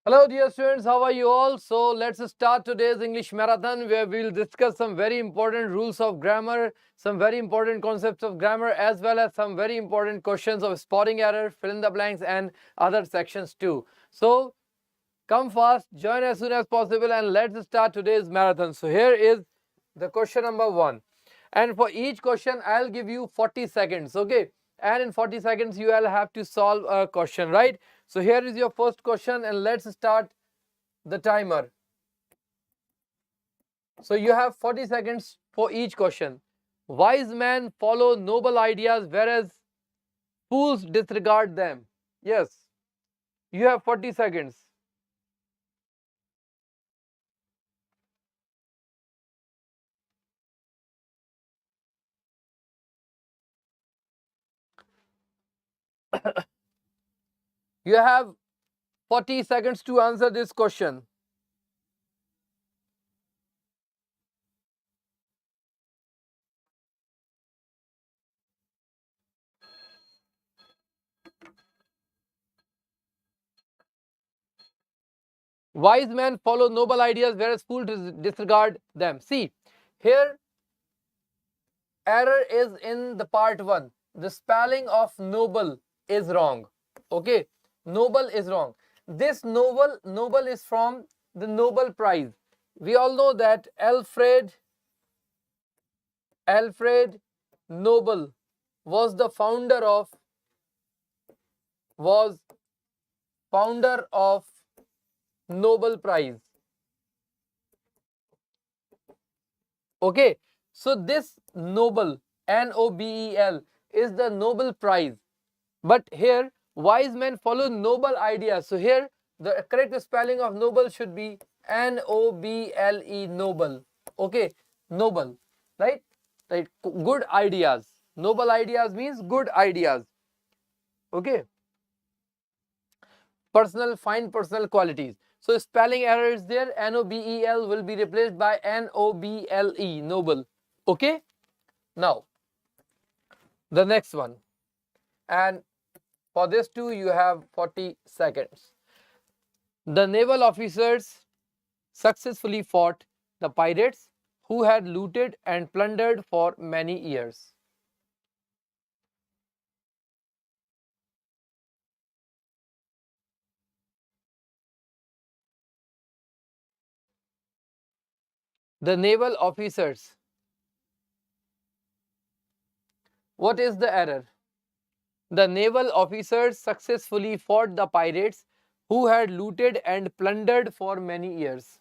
Hello dear students, how are you all? So let's start today's English marathon where we'll discuss some very important rules of grammar, some very important concepts of grammar, as well as some very important questions of spotting error, fill in the blanks and other sections too. So come fast, join as soon as possible and let's start today's marathon. So here is the question number 1. And for each question I'll give you 40 seconds, okay? And in 40 seconds you will have to solve a question, right? So here is your first question and let's start the timer. So you have 40 seconds for each question. Wise men follow noble ideas whereas fools disregard them. Yes, you have 40 seconds. You have 40 seconds to answer this question. Wise men follow noble ideas whereas fools disregard them. See, here error is in the part 1. The spelling of noble is wrong. Okay, noble is wrong. This noble is from the Nobel Prize. We all know that Alfred Nobel was the founder of Nobel Prize. Okay, so this Nobel, Nobel, is the Nobel Prize. But here, wise men follow noble ideas. So here, the correct spelling of noble should be Noble, noble. Okay, noble, right? Right, good ideas. Noble ideas means good ideas. Okay, fine personal qualities. So spelling error is there. Nobel will be replaced by Noble, noble. Okay, now the next one, and for this too you have 40 seconds. The naval officers successfully fought the pirates who had looted and plundered for many years. The naval officers. What is the error? The naval officers successfully fought the pirates who had looted and plundered for many years.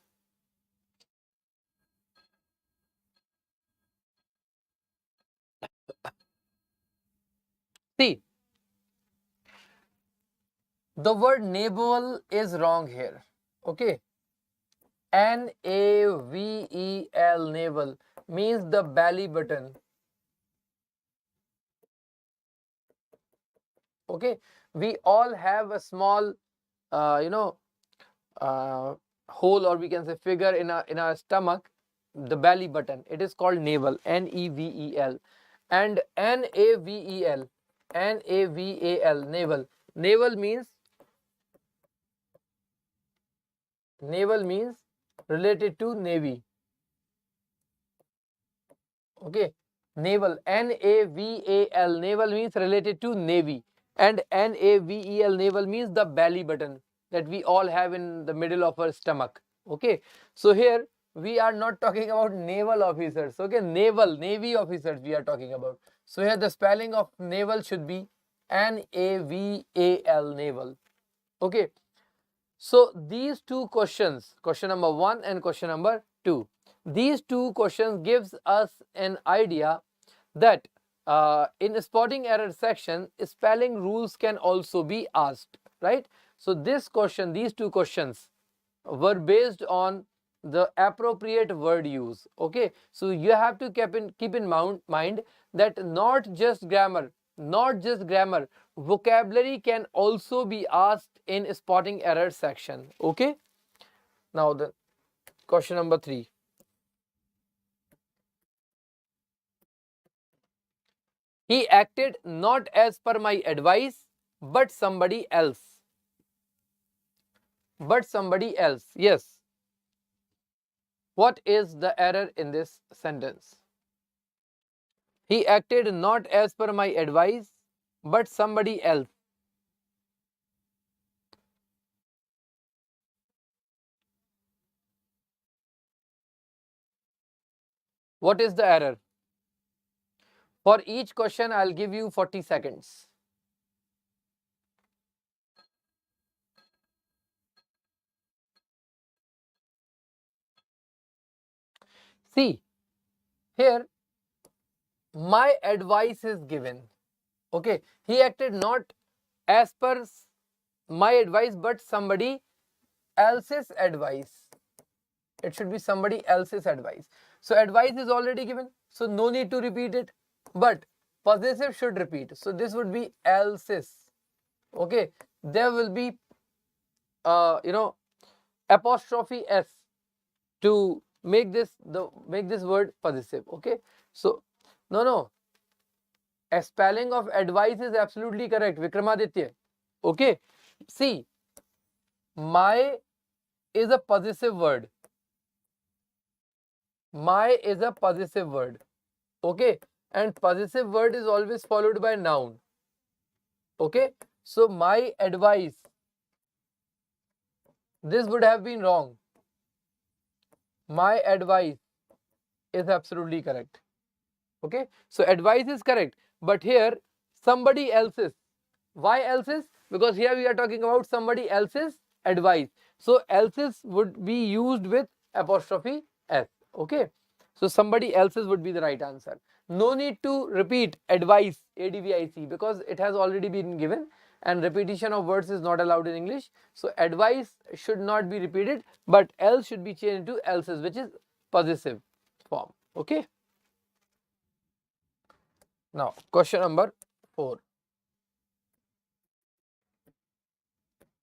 See, the word naval is wrong here. Okay, Navel, navel means the belly button. Okay, we all have a small uh, uh, hole, or we can say figure in our stomach, the belly button. It is called navel, Nevel. And Naval, navel means related to navy. Okay, naval, naval means related to navy, and navel means the belly button that we all have in the middle of our stomach. Okay, so here we are not talking about naval officers. Okay, navy officers we are talking about. So here the spelling of naval should be Naval, naval. Okay, so these two questions, question number 1 and question number 2, these two questions gives us an idea that in spotting error section, spelling rules can also be asked, right? So this question, these two questions were based on the appropriate word use. Okay, so you have to keep in mind that not just grammar, vocabulary can also be asked in spotting error section. Okay, now the question number 3. He acted not as per my advice but somebody else. but somebody else. Yes. What is the error in this sentence? He acted not as per my advice, but somebody else. What is the error? For each question, I'll give you 40 seconds. See, here my advice is given. Okay, he acted not as per my advice, but somebody else's advice. It should be somebody else's advice. So advice is already given, so no need to repeat it. But possessive should repeat. So this would be else's. Okay, there will be apostrophe s to make this word possessive. Okay, so no, a spelling of advice is absolutely correct, Vikramaditya. Okay, see, my is a possessive word. My is a possessive word. Okay, and possessive word is always followed by noun. Okay, so my advice, this would have been wrong. My advice is absolutely correct. Okay, so advice is correct, but here somebody else's. Why else's? Because here we are talking about somebody else's advice. So else's would be used with apostrophe s. Okay, so somebody else's would be the right answer. No need to repeat advice, advice, because it has already been given and repetition of words is not allowed in English. So advice should not be repeated, but else should be changed to else's, which is possessive form. Okay. Now question number 4.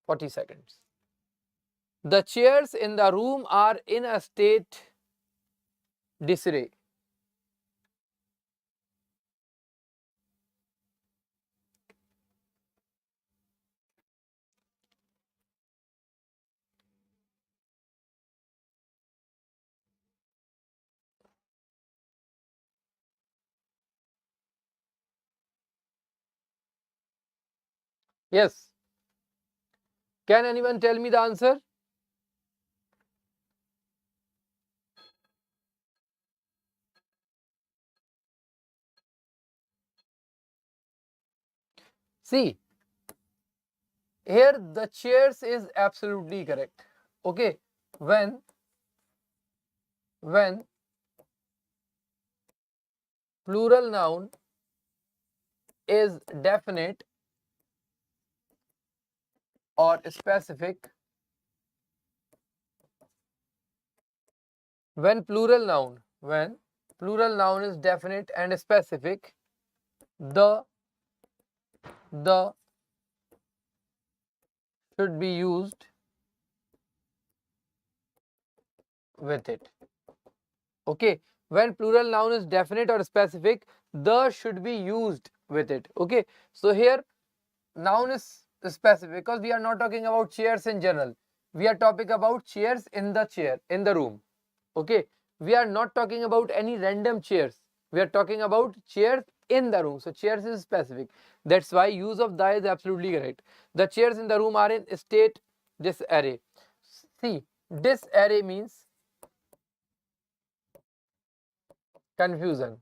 40 seconds. The chairs in the room are in a state disarray. Yes. Can anyone tell me the answer? See, here the chairs is absolutely correct. Okay, when plural noun is definite or specific, when plural noun is definite and specific, the should be used with it. Okay, when plural noun is definite or specific, the should be used with it. Okay, so here noun is specific because we are not talking about chairs in general. We are talking about chairs in the room. Okay, we are not talking about any random chairs. We are talking about chairs in the room. So chairs is specific. That's why use of the is absolutely correct. The chairs in the room are in state disarray. See, disarray means confusion.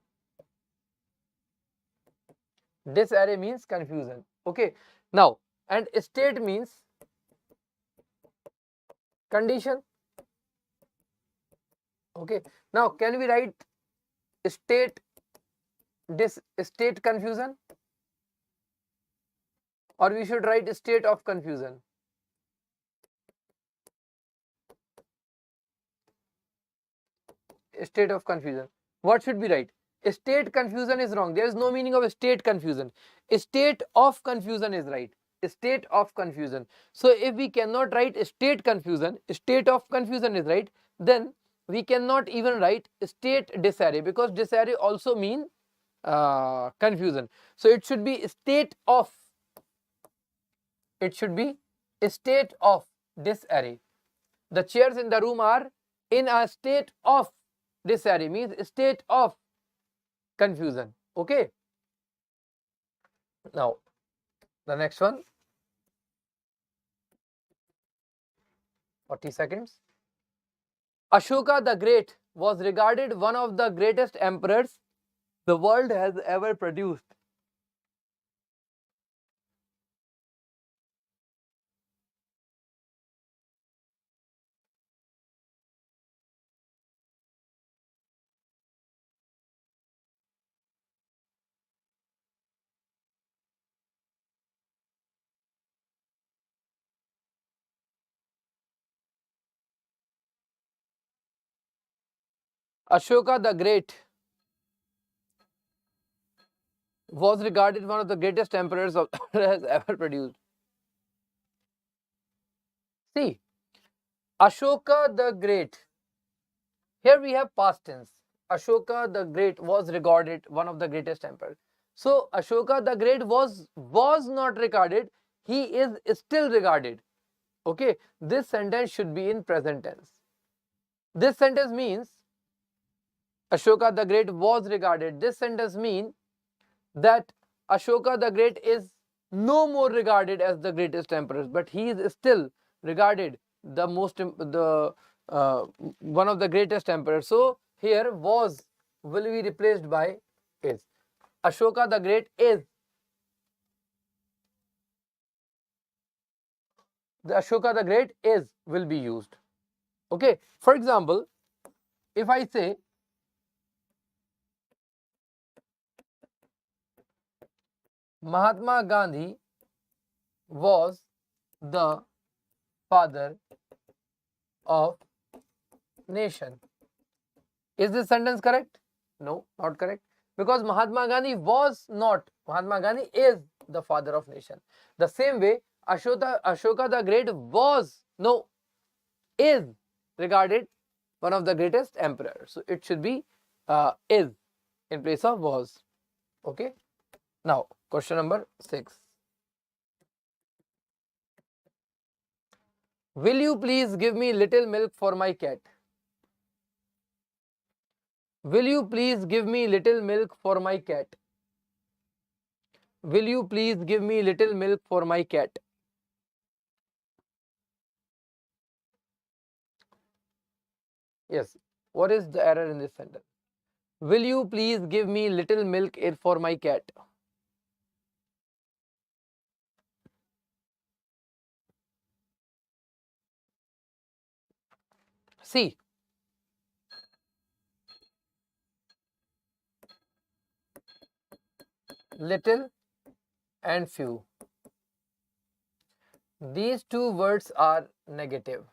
Disarray means confusion. Okay, now, and state means condition. Okay, now can we write state state confusion, or we should write state of confusion? State of confusion. What should we write? State confusion is wrong. There is no meaning of state confusion. State of confusion is right. State of confusion. So if we cannot write state confusion, state of confusion is right, then we cannot even write state disarray, because disarray also mean confusion. So it should be state of. It should be state of. disarray. The chairs in the room are in a state of disarray, means state of confusion. Okay. Now, the next one, 40 seconds. Ashoka the Great was regarded one of the greatest emperors the world has ever produced. Ashoka the Great was regarded one of the greatest emperors of has ever produced. See, Ashoka the Great. Here we have past tense. Ashoka the Great was regarded one of the greatest emperors. So Ashoka the Great was not regarded. He is still regarded. Okay. This sentence should be in present tense. This sentence means Ashoka the Great was regarded. This sentence means that Ashoka the Great is no more regarded as the greatest emperor, but he is still regarded the one of the greatest emperors. So here was will be replaced by is. Ashoka the Great is. The Ashoka the Great is will be used. Okay. For example, if I say Mahatma Gandhi was the father of nation. Is this sentence correct? No, not correct. Because Mahatma Gandhi was not. Mahatma Gandhi is the father of nation. The same way, Ashoka the Great was, no, is regarded one of the greatest emperors. So it should be is in place of was. Okay. Now, question number 6. Will you please give me little milk for my cat? Will you please give me little milk for my cat? Will you please give me little milk for my cat? Yes. What is the error in this sentence? Will you please give me little milk for my cat? See, little and few. These two words are negative.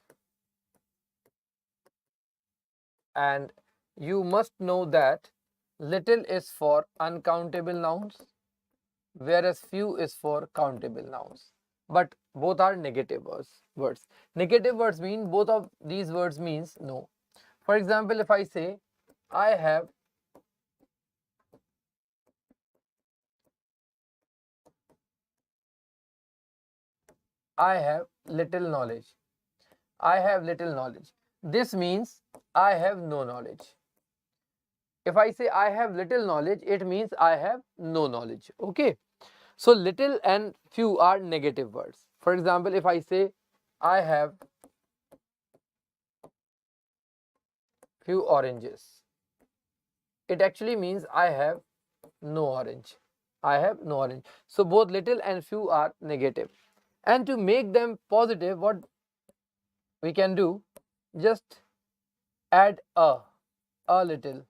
And you must know that little is for uncountable nouns, whereas few is for countable nouns. But both are negative words. Negative words mean both of these words means no. For example, if I say I have little knowledge. I have little knowledge. This means I have no knowledge. If I say I have little knowledge, it means I have no knowledge. Okay. So little and few are negative words. For example, if I say I have few oranges, it actually means I have no orange. I have no orange. So both little and few are negative. And to make them positive, what we can do, just add a little,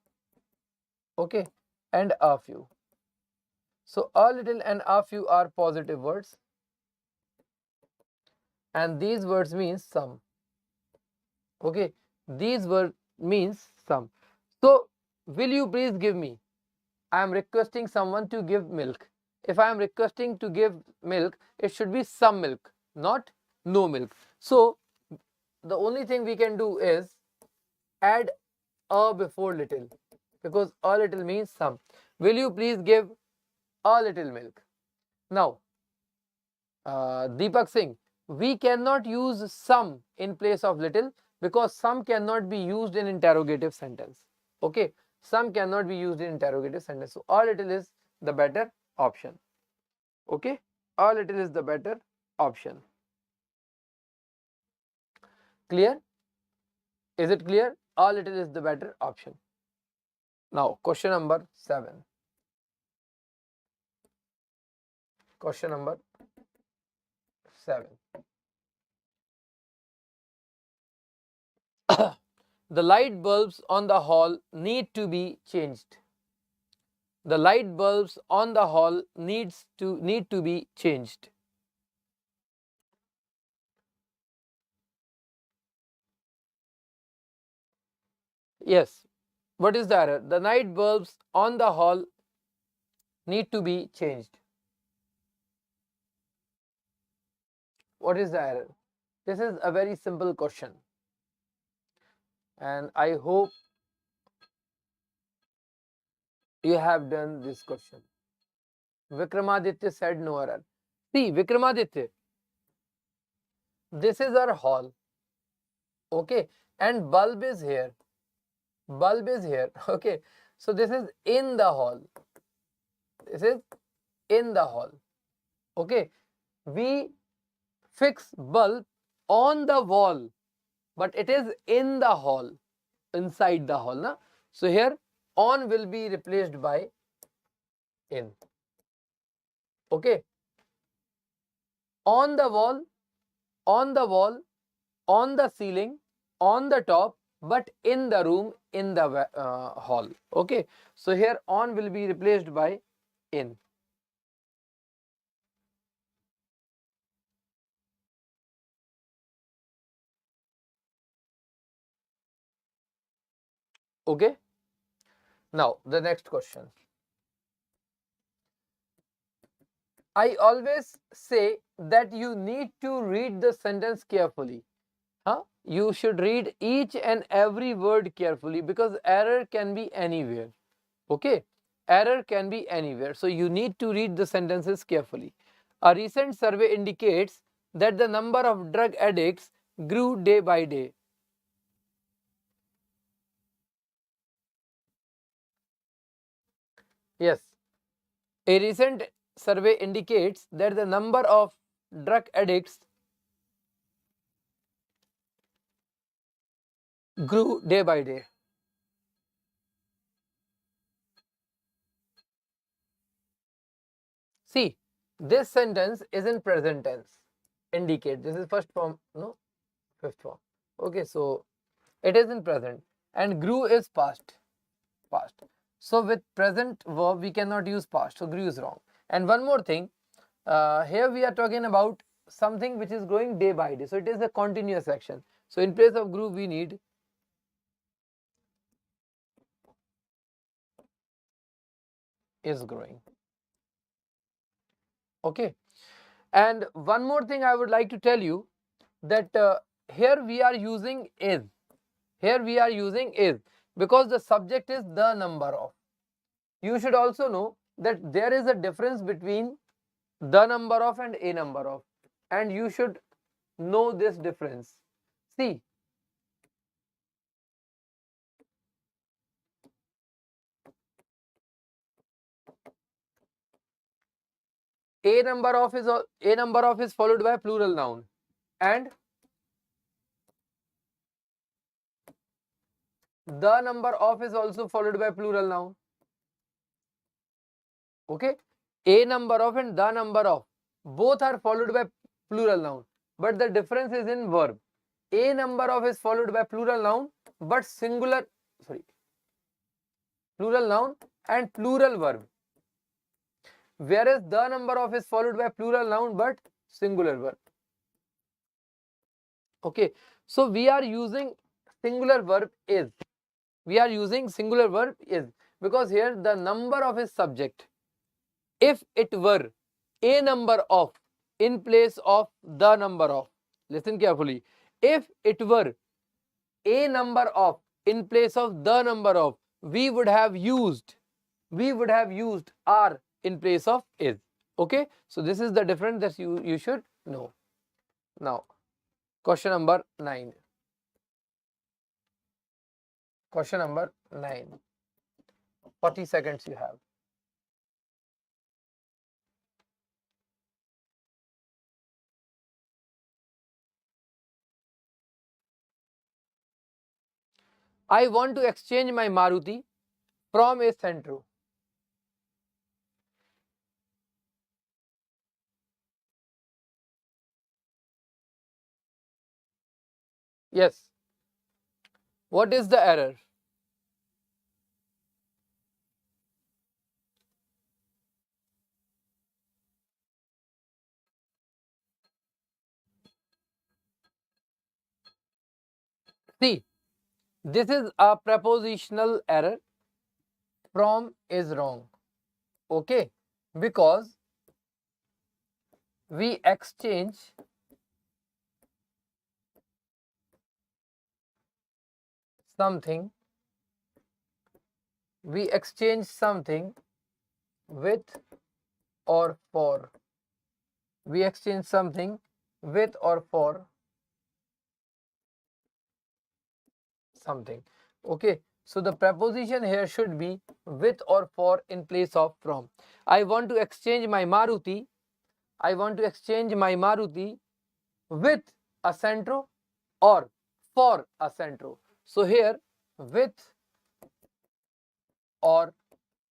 okay, and a few. So a little and a few are positive words, and these words means some. Okay, these words means some. So will you please give me? I am requesting someone to give milk. If I am requesting to give milk, it should be some milk, not no milk. So the only thing we can do is add a before little, because a little means some. Will you please give a little milk? Now, Deepak Singh, we cannot use some in place of little, because some cannot be used in interrogative sentence. Okay, some cannot be used in interrogative sentence. So a little is the better option. Okay, a little is the better option. Clear? Is it clear? A little is the better option. Now question number 7. Question number 7. The light bulbs on the hall need to be changed. The light bulbs on the hall need to be changed. Yes. What is the error? The light bulbs on the hall need to be changed. What is the error? This is a very simple question, and I hope you have done this question. Vikramaditya said no error. See, Vikramaditya, this is our hall. Okay, and bulb is here. Bulb is here. Okay, so this is in the hall. This is in the hall. Okay, we fix bulb on the wall, but it is in the hall, inside the hall. Na? So here on will be replaced by in. Okay, on the wall, on the wall, on the ceiling, on the top, but in the room, in the hall. Okay, so here on will be replaced by in. Okay, now the next question. I always say that you need to read the sentence carefully. You should read each and every word carefully, because error can be anywhere. Okay, error can be anywhere. So you need to read the sentences carefully. A recent survey indicates that the number of drug addicts grew day by day. Yes, a recent survey indicates that the number of drug addicts grew day by day. See, this sentence is in present tense. Indicate, this is first form, no, fifth form. Okay, so it is in present, and grew is past. So with present verb we cannot use past, so grew is wrong. And one more thing, here we are talking about something which is growing day by day, so it is a continuous action. So in place of grew we need is growing. Okay, and one more thing I would like to tell you, that here we are using is. Here we are using is because the subject is the number of. You should also know that there is a difference between the number of and a number of, and you should know this difference. See, a number of is followed by plural noun, and the number of is also followed by plural noun. Okay, a number of and the number of both are followed by plural noun, but the difference is in verb. A number of is followed by plural noun, but plural noun and plural verb, whereas the number of is followed by plural noun but singular verb. Okay, so we are using singular verb is. We are using singular verb is because here the number of is subject. If it were a number of in place of the number of, listen carefully, if it were a number of in place of the number of, we would have used are in place of is. Okay, so this is the difference that you should know. Now, question number 9. Question number 9. 40 seconds you have. I want to exchange my Maruti from a Santro. Yes. What is the error? See, this is a prepositional error. From is wrong. Okay, because we exchange something, with or for. We exchange something with or for something. Okay, so the preposition here should be with or for in place of from. I want to exchange my Maruti. I want to exchange my Maruti with a Santro or for a Santro. So here with or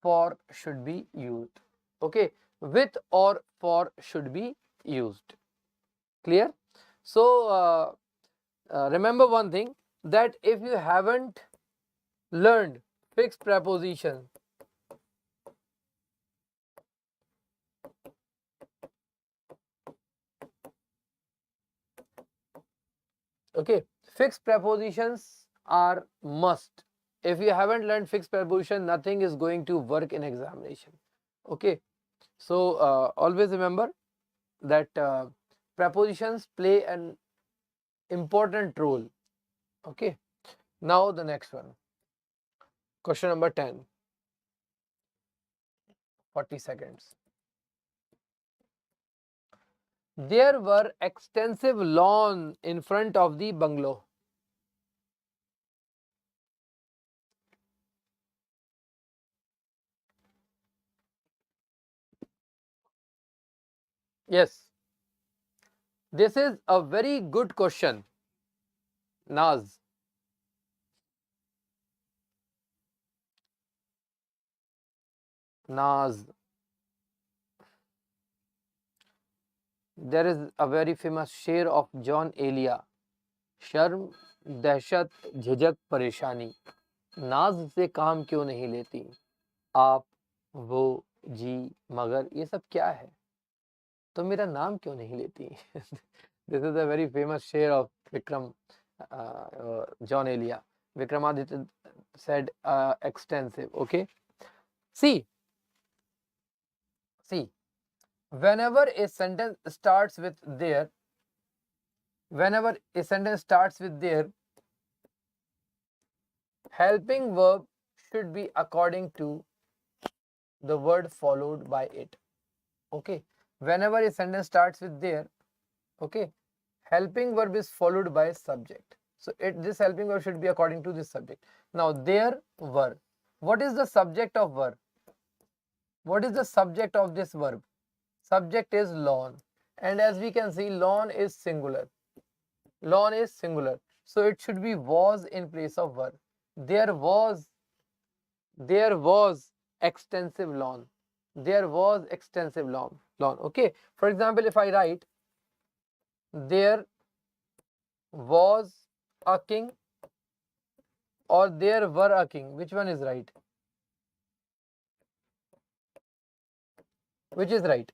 for should be used. Okay, with or for should be used. Clear? So remember one thing, that if you haven't learned fixed preposition, okay, fixed prepositions are must. If you haven't learned fixed preposition, nothing is going to work in examination. Okay, so always remember that prepositions play an important role. Okay, now the next one, question number 10. 40 seconds. There were extensive lawn in front of the bungalow. Yes, this is a very good question, Naz. Naz. There is a very famous शेर of John Elia. शर्म, दहशत, झिझक, परेशानी, नाज से काम क्यों नहीं लेती आप, वो, जी, मगर, ये सब क्या है, तो मेरा नाम क्यों नहीं लेती. This is a very famous शेर of Vikram, John Elia. Vikramaditya said extensive. Okay, see, whenever a sentence starts with there, helping verb should be according to the word followed by it. Okay, whenever a sentence starts with there, okay, helping verb is followed by subject. So this helping verb should be according to this subject. Now there were, what is the subject of verb? What is the subject of this verb? Subject is lawn, and as we can see, lawn is singular. So it should be was in place of verb. There was extensive lawn. Okay, for example, if I write there was a king or there were a king, which one is right? Which is right?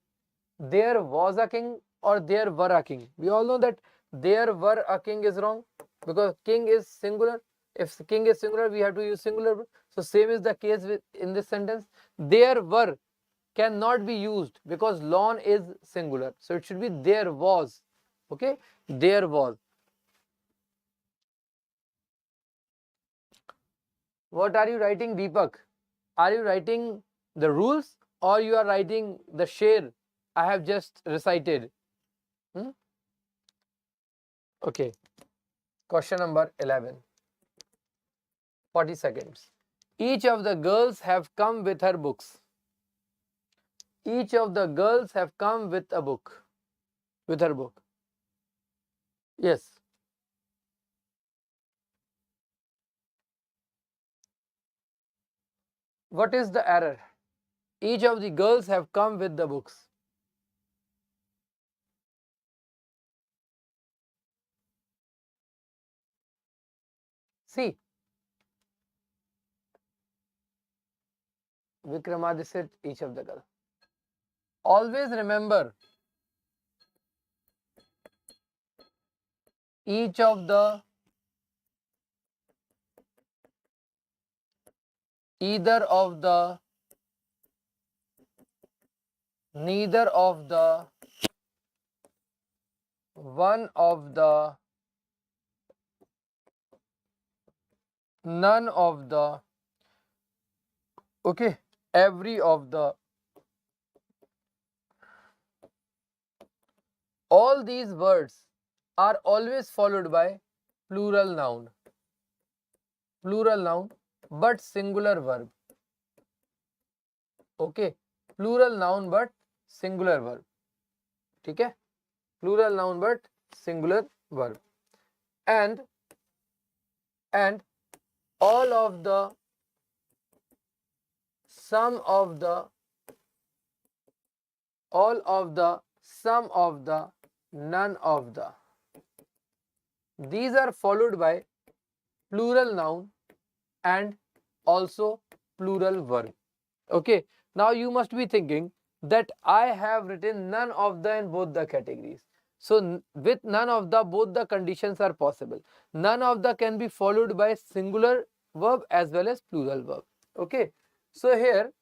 There was a king or there were a king? We all know that there were a king is wrong, because king is singular. If king is singular, we have to use singular. So same is the case with in this sentence. There were cannot be used because lawn is singular. So it should be there was. Okay, there was. What are you writing, Deepak? Are you writing the rules or you are writing the sher I have just recited? Okay, question number 11. 40 seconds. Each of the girls have come with her books. Each of the girls have come with a book. With her book. Yes. What is the error? Each of the girls have come with the books. See, Vikramaditya said each of the girls. Always remember, each of the, either of the, neither of the, one of the, none of the, okay, every of the. All these words are always followed by plural noun, but singular verb. Okay, plural noun but singular verb. ठीक है, plural noun but singular verb. And all of the, some of the, all of the, some of the, none of the. These are followed by plural noun and also plural verb. Okay, now you must be thinking that I have written none of the in both the categories. So with none of the, both the conditions are possible. None of the can be followed by singular verb as well as plural verb. Okay, so here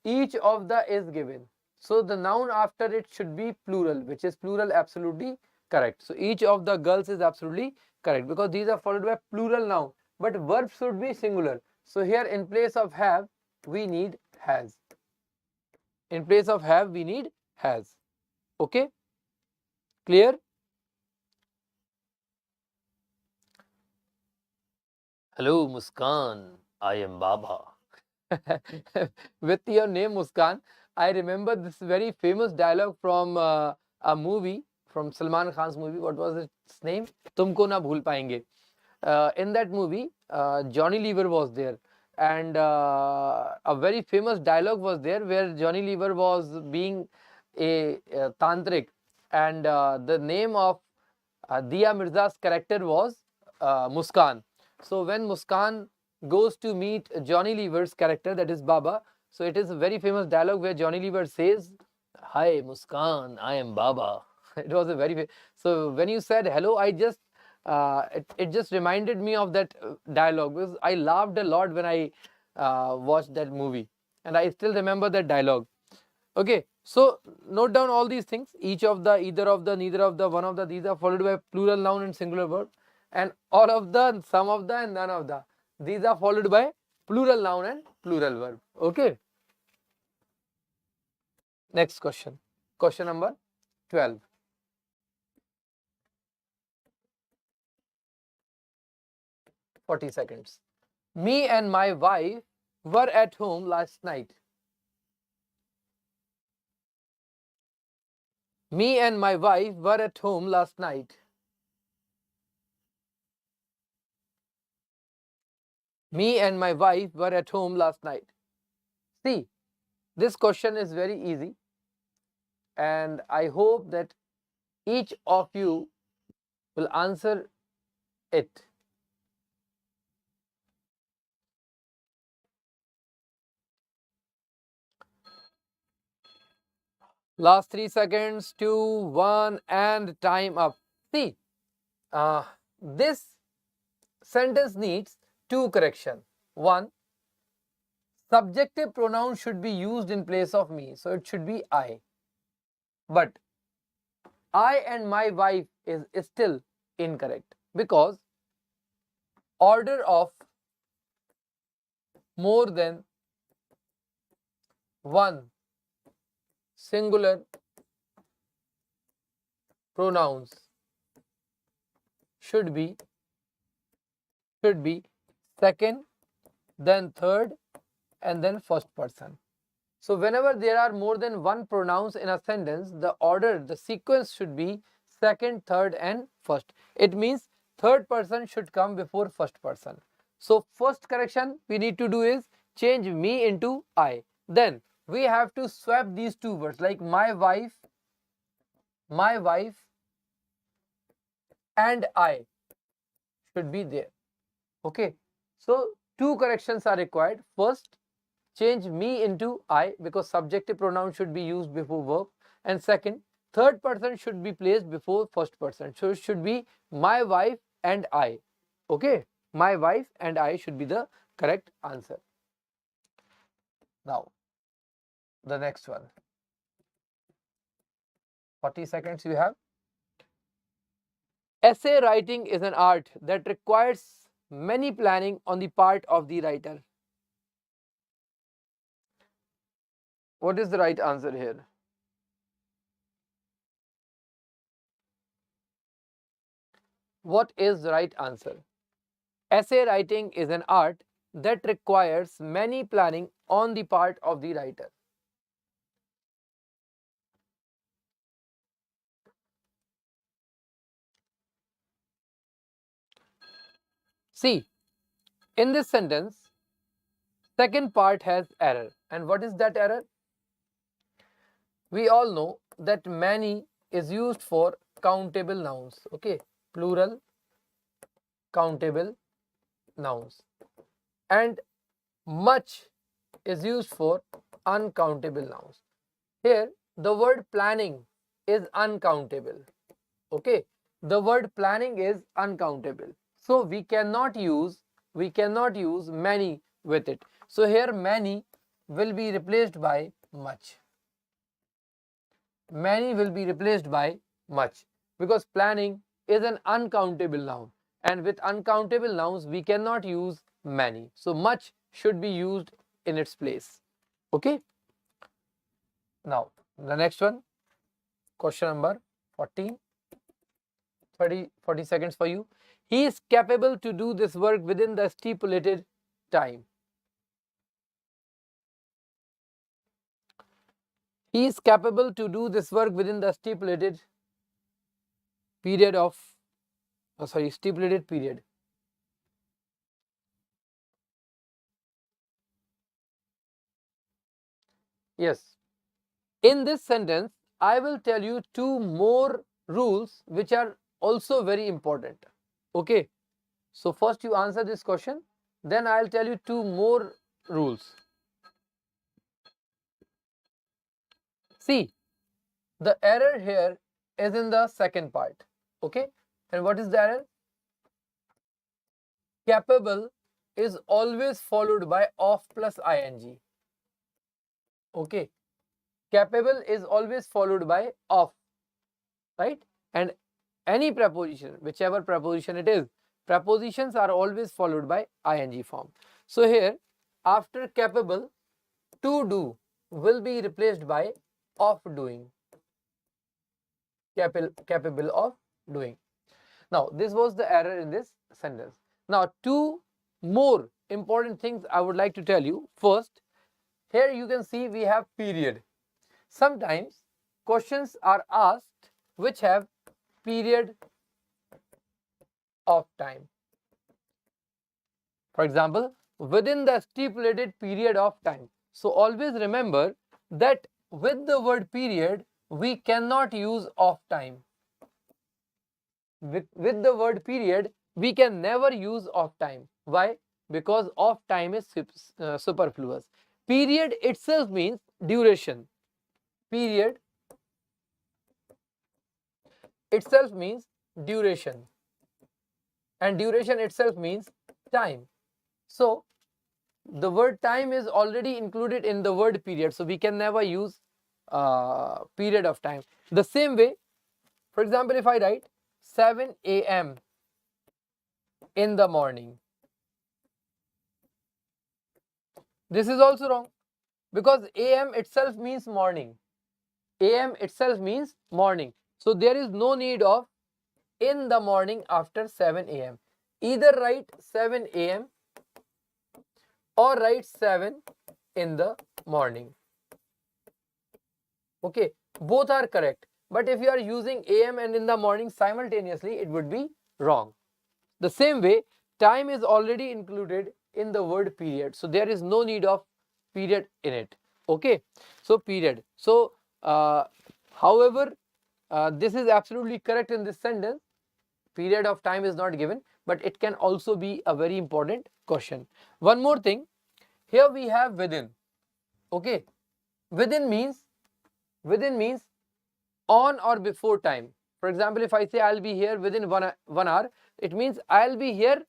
each of the is given. So the noun after it should be plural, which is plural absolutely correct. So each of the girls is absolutely correct because these are followed by plural noun, but verb should be singular. So here in place of have, we need has. In place of have, we need has. Okay, clear? Hello Muskan, I am Baba. With your name Muskan, I remember this very famous dialogue from a movie, from Salman Khan's movie. What was its name? Tumko na bhul payenge. In that movie, Johnny Lever was there, and a very famous dialogue was there where Johnny Lever was being a tantric, and the name of Diya Mirza's character was Muskan. So when Muskan goes to meet Johnny Lever's character, that is Baba, so it is a very famous dialogue where Johnny Lever says, "Hi Muskan, I am Baba." It was a very so when you said hello, I just it just reminded me of that dialogue because I laughed a lot when I watched that movie, and I still remember that dialogue. Okay, so note down all these things. Each of the, either of the, neither of the, one of the, these are followed by plural noun and singular verb, and all of the, some of the, and none of the, these are followed by plural noun and plural verb. Okay, next question, question number 12. Forty seconds. Me and my wife were at home last night. Me and my wife were at home last night. Me and my wife were at home last night. See, this question is very easy, and I hope that each of you will answer it. Last 3 seconds, 2, 1, and time up. See, this sentence needs two corrections. One, subjective pronoun should be used in place of me, so it should be I. But I and my wife is still incorrect because order of more than one singular pronouns should be second, then third, and then first person. So whenever there are more than one pronouns in a sentence, the order, the sequence should be second, third, and first. It means third person should come before first person. So first correction we need to do is change me into I. Then we have to swap these two words like my wife and I should be there. Okay, so two corrections are required. First, change me into I because subjective pronoun should be used before verb, and second, third person should be placed before first person. So it should be my wife and I. Okay, my wife and I should be the correct answer. Now the next one, 40 seconds you have. Essay writing is an art that requires many planning on the part of the writer. What is the right answer here? What is the right answer? Essay writing is an art that requires many planning on the part of the writer. See, in this sentence, second part has error. And what is that error? We all know that many is used for countable nouns. Okay, plural countable nouns. And much is used for uncountable nouns. Here, the word planning is uncountable. Okay, the word planning is uncountable. So we cannot use many with it. So here many will be replaced by much. Many will be replaced by much because planning is an uncountable noun, and with uncountable nouns we cannot use many. So much should be used in its place. Okay. Now the next one, question number 14. 40 seconds for you. He is capable to do this work within the stipulated time. He is capable to do this work within the stipulated period of, stipulated period. Yes. In this sentence, I will tell you two more rules which are also very important. Okay. So first you answer this question, then I'll tell you two more rules. See, the error here is in the second part. Okay. And what is the error? Capable is always followed by of plus ing. Okay. Capable is always followed by of, right? And any preposition, whichever preposition it is, prepositions are always followed by ing form. So here, after capable, to do will be replaced by of doing. Capable of doing. Now, this was the error in this sentence. Now, two more important things I would like to tell you. First, here you can see we have period. Sometimes questions are asked which have period of time. For example, within the stipulated period of time. So always remember that with the word period, we cannot use of time. With the word period, we can never use of time. Why? Because of time is superfluous. Period itself means duration. Period itself means duration, and duration itself means time. So the word time is already included in the word period, so we can never use period of time. The same way, for example, if I write 7 a.m. in the morning, this is also wrong because am itself means morning. Am itself means morning. So there is no need of in the morning after 7 a.m. Either write 7 a.m. or write 7 in the morning. Okay, both are correct. But if you are using am and in the morning simultaneously, it would be wrong. The same way, time is already included in the word period. So there is no need of period in it. Okay, so period. So, however, this is absolutely correct in this sentence. Period of time is not given, but it can also be a very important question. One more thing, here we have within. Okay, within means on or before time. For example, if I say I'll be here within one hour, it means I'll be here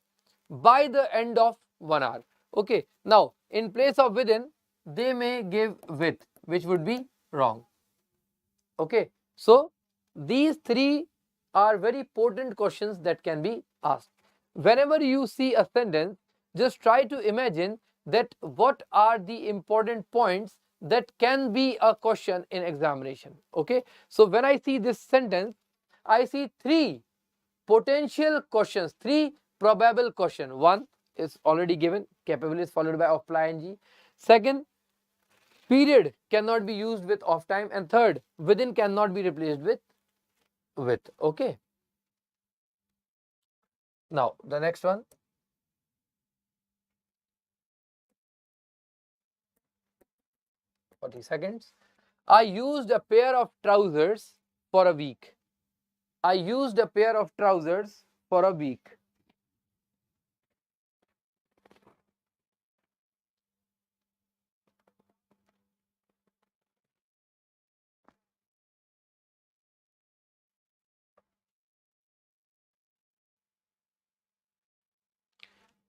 by the end of 1 hour. Okay, now in place of within, they may give with, which would be wrong. Okay, so these three are very potent questions that can be asked. Whenever you see a sentence, just try to imagine that what are the important points that can be a question in examination. Okay, so when I see this sentence, I see three potential questions, three probable question. One is already given, capable is followed by of ing. Second, period cannot be used with of time, and third, within cannot be replaced with. Okay, now the next one. 40 seconds. I used a pair of trousers for a week. I used a pair of trousers for a week.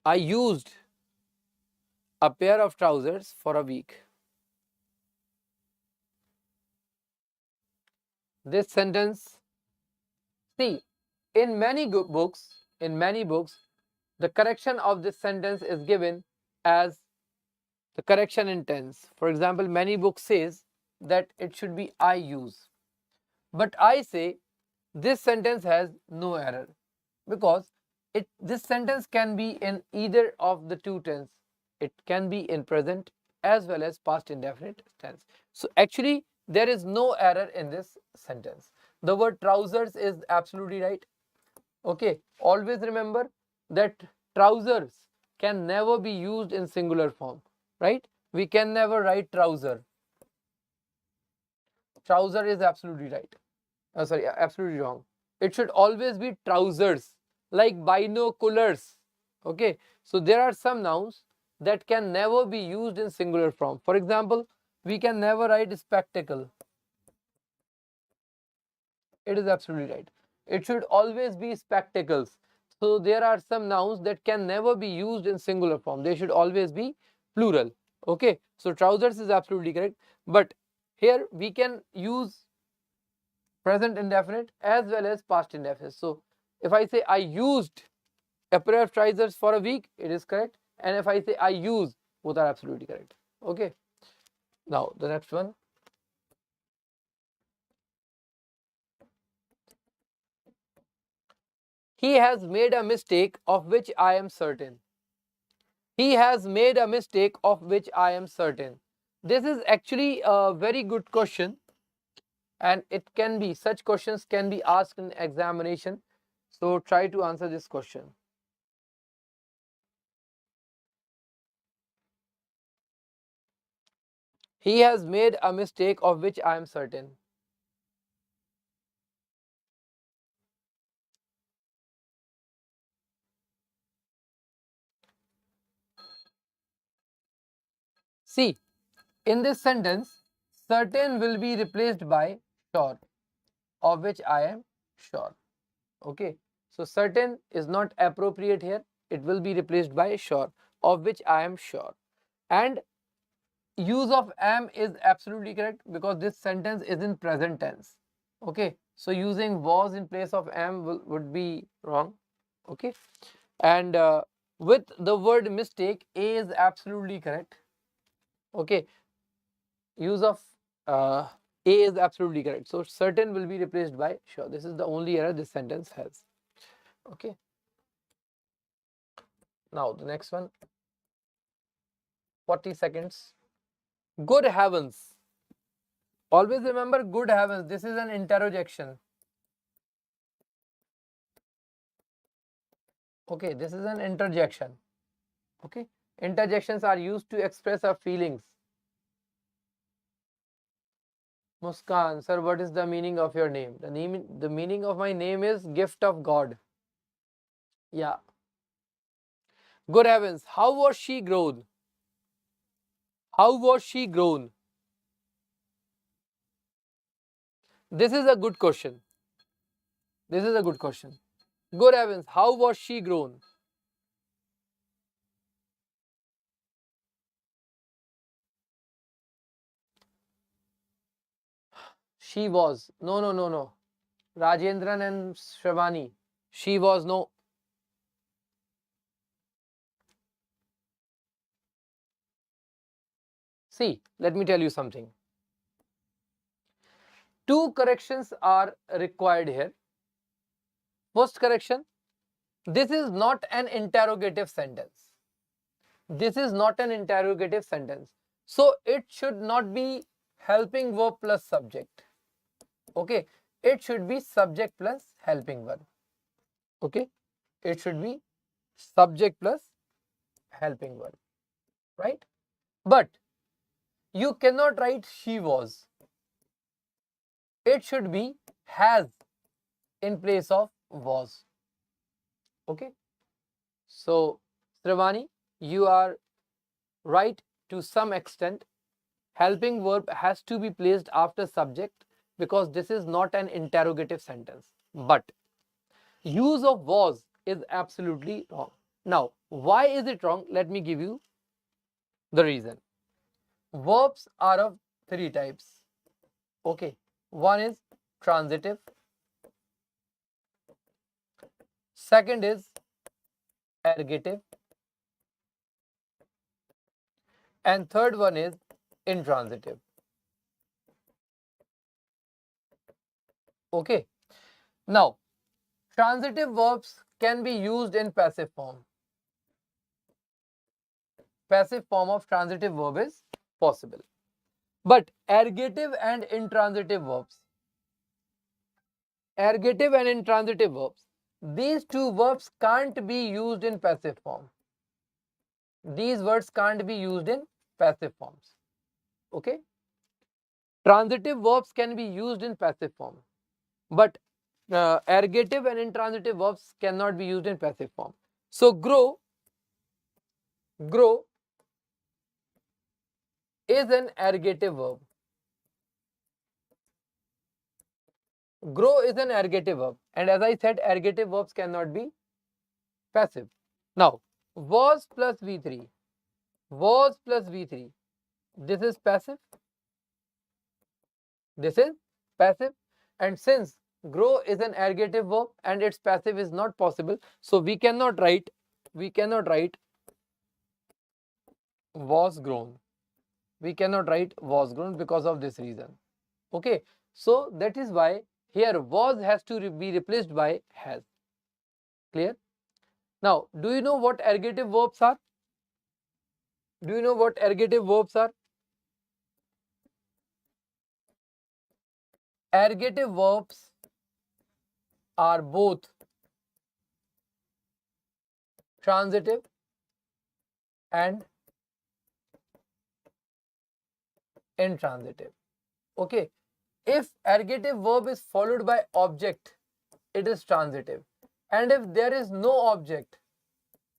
I used a pair of trousers for a week. This sentence, see, in many books, the correction of this sentence is given as the correction in tense. For example, many books says that it should be I use. But I say this sentence has no error, because this sentence can be in either of the two tense. It can be in present as well as past indefinite tense. So actually there is no error in this sentence. The word trousers is absolutely right. Okay, always remember that trousers can never be used in singular form, right? We can never write trouser. Trouser is absolutely right. Sorry, absolutely wrong. It should always be trousers, like binoculars. Okay, so there are some nouns that can never be used in singular form. For example, we can never write spectacle. It is absolutely right. It should always be spectacles. So there are some nouns that can never be used in singular form. They should always be plural. Okay, so trousers is absolutely correct. But here we can use present indefinite as well as past indefinite. So if I say I used a pair of trousers for a week, it is correct. And if I say I use, both are absolutely correct. Okay, now the next one. He has made a mistake of which I am certain. He has made a mistake of which I am certain. This is actually a very good question, and it can be, such questions can be asked in examination. So try to answer this question. He has made a mistake of which I am certain. See, in this sentence, certain will be replaced by sure, of which I am sure. Okay, so certain is not appropriate here. It will be replaced by sure, of which I am sure. And use of am is absolutely correct, because this sentence is in present tense. Okay, so using was in place of am would be wrong. Okay, and with the word mistake, a is absolutely correct. Okay, use of a is absolutely correct. So certain will be replaced by sure. This is the only error this sentence has. Okay. Now the next one, 40 seconds. Good heavens. Always remember, good heavens. This is an interjection. Okay, this is an interjection. Okay, interjections are used to express our feelings. Muskan, sir, what is the meaning of your name? The meaning of my name is gift of God. Yeah. Good heavens, how was she grown? How was she grown? This is a good question. This is a good question. Good heavens, how was she grown? She was. No, no, no, no. Rajendran and Shravani. She was no. See, let me tell you something. Two corrections are required here. First correction, this is not an interrogative sentence. This is not an interrogative sentence. So it should not be helping verb plus subject. Okay, it should be subject plus helping verb. Okay, it should be subject plus helping verb, right? But you cannot write she was. It should be has in place of was. Okay, so Sravani, you are right to some extent. Helping verb has to be placed after subject because this is not an interrogative sentence. But use of was is absolutely wrong. Now, why is it wrong? Let me give you the reason. Verbs are of three types. Okay, one is transitive, second is ergative, and third one is intransitive. Okay, now transitive verbs can be used in passive form. Passive form of transitive verb is possible. But ergative and intransitive verbs, these two verbs can't be used in passive form. These words can't be used in passive forms. Okay, transitive verbs can be used in passive form, but ergative and intransitive verbs cannot be used in passive form. So grow is an ergative verb. Grow is an ergative verb, and as I said, ergative verbs cannot be passive. Now, was plus V3, this is passive, and since grow is an ergative verb and its passive is not possible, so we cannot write was grown. We cannot write was grown because of this reason. Okay, so that is why here was has to be replaced by has. Clear? Now, do you know what ergative verbs are? Ergative verbs are both transitive and intransitive. Okay, if ergative verb is followed by object, it is transitive, and if there is no object,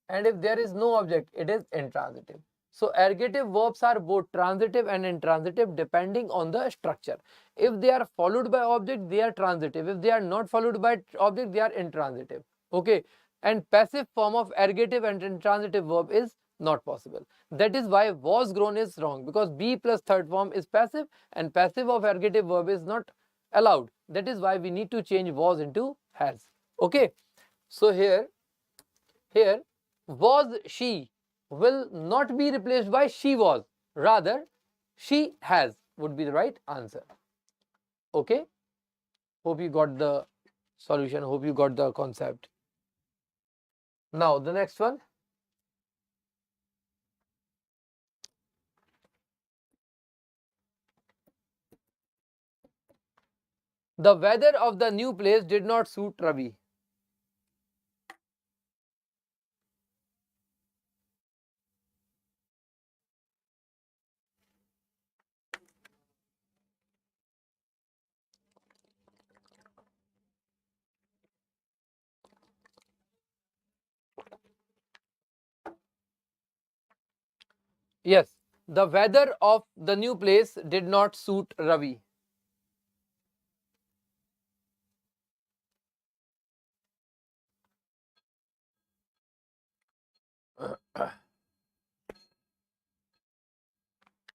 it is intransitive. So ergative verbs are both transitive and intransitive depending on the structure. If they are followed by object, they are transitive. If they are not followed by object, they are intransitive. Okay, and passive form of ergative and intransitive verb is not possible. That is why was grown is wrong, because be plus third form is passive and passive of ergative verb is not allowed. That is why we need to change was into has. Okay, so here was she will not be replaced by she was, rather she has would be the right answer. Okay, hope you got the solution, hope you got the concept. Now the next one. The weather of the new place did not suit Ravi. Yes, the weather of the new place did not suit Ravi.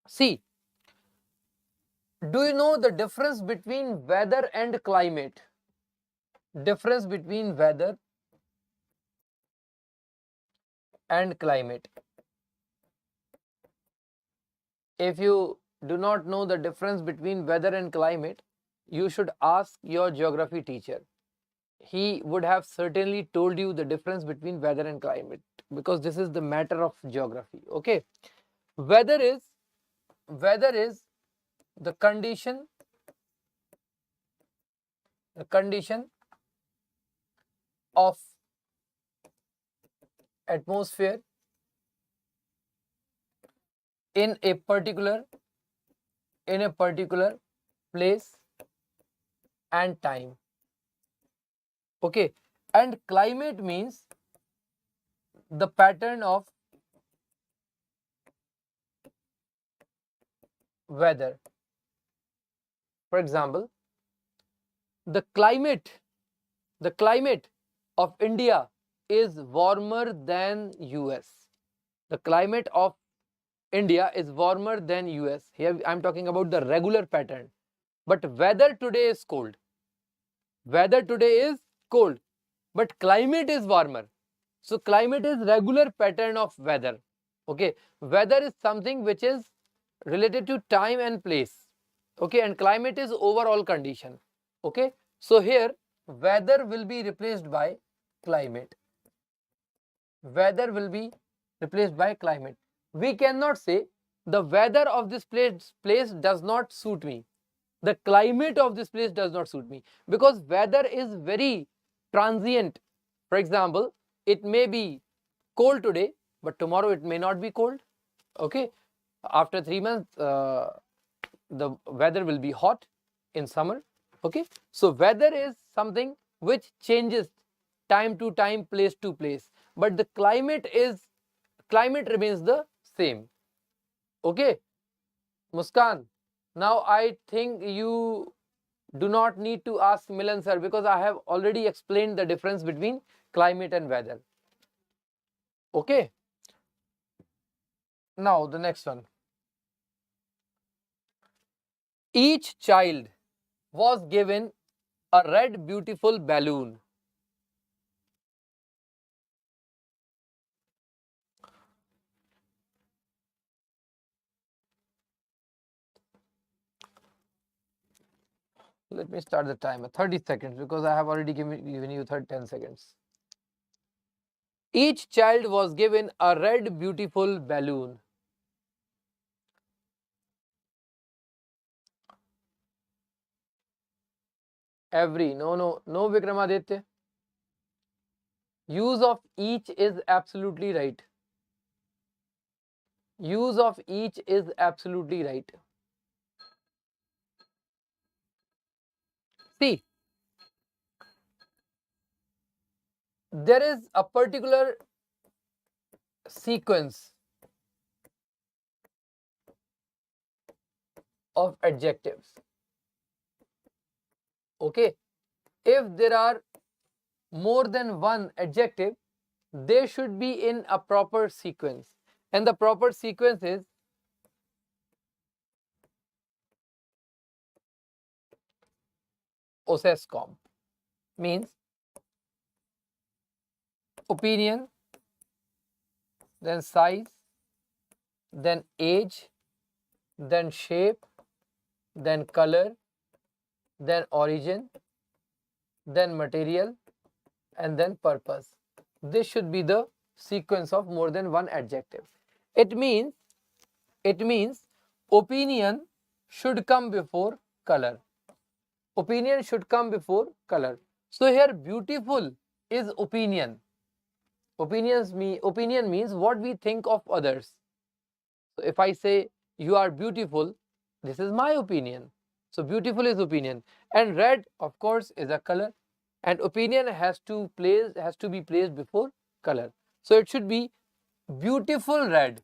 See, do you know the difference between weather and climate? Difference between weather and climate. If you do not know the difference between weather and climate, you should ask your geography teacher. He would have certainly told you the difference between weather and climate, because this is the matter of geography. Okay, weather is the condition of atmosphere in a particular place and time. Okay, and climate means the pattern of weather. For example, the climate of India is warmer than US. The climate of India is warmer than US. Here I am talking about the regular pattern. But weather today is cold. Weather today is cold, but climate is warmer. So climate is regular pattern of weather. Okay, weather is something which is related to time and place. Okay, and climate is overall condition. Okay, so here weather will be replaced by climate. Weather will be replaced by climate. We cannot say the weather of this place does not suit me. The climate of this place does not suit me, because weather is very transient. For example, it may be cold today, but tomorrow it may not be cold. Okay, after 3 months the weather will be hot in summer. Okay, so weather is something which changes time to time, place to place, but the climate remains the same. Okay, Muskan, now I think you do not need to ask Milan sir, because I have already explained the difference between climate and weather. Okay, now the next one. Each child was given a red beautiful balloon. Let me start the timer. 30 seconds, because I have already given you 10 seconds. Each child was given a red beautiful balloon. Every, no Vikramaditya. Use of each is absolutely right. Use of each is absolutely right. See, there is a particular sequence of adjectives. Okay, if there are more than one adjective, they should be in a proper sequence, and the proper sequence is OSESCOM, means opinion, then size, then age, then shape, then color, then origin, then material, and then purpose. this should be the sequence of more than one adjective. It means opinion should come before color. Opinion should come before color. So here beautiful is opinion. Opinion means what we think of others. So if I say you are beautiful, this is my opinion. So beautiful is opinion, and red of course is a color, and opinion has to be placed before color. So it should be beautiful red.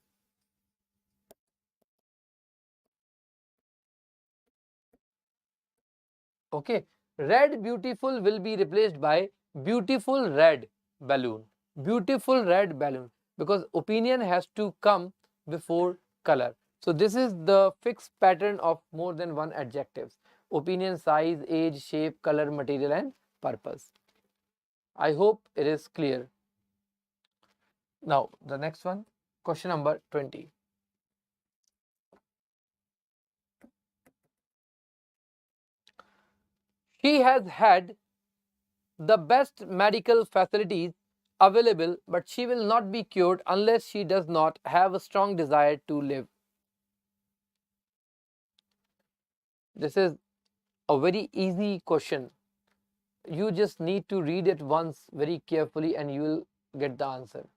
Okay, red beautiful will be replaced by beautiful red balloon. Beautiful red balloon, because opinion has to come before color. So this is the fixed pattern of more than one adjectives: opinion, size, age, shape, color, material, and purpose. I hope it is clear. Now the next one, question number 20. She has had the best medical facilities available, but she will not be cured unless she does not have a strong desire to live. This is a very easy question. You just need to read it once very carefully and you will get the answer.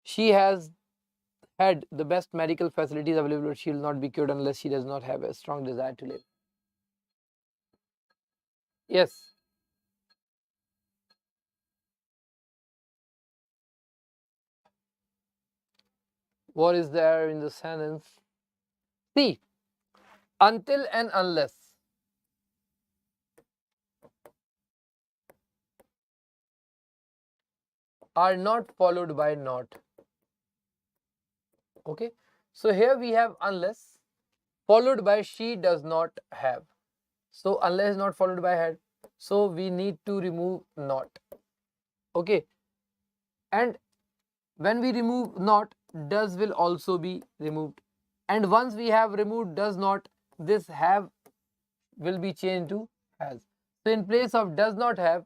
She has had the best medical facilities available, but she will not be cured unless she does not have a strong desire to live. Yes. What is there in the sentence? See, until and unless are not followed by not. Okay, so here we have unless followed by she does not have. So unless is not followed by had, so we need to remove not. Okay, and when we remove not, does will also be removed, and once we have removed does not, this have will be changed to has. So in place of does not have,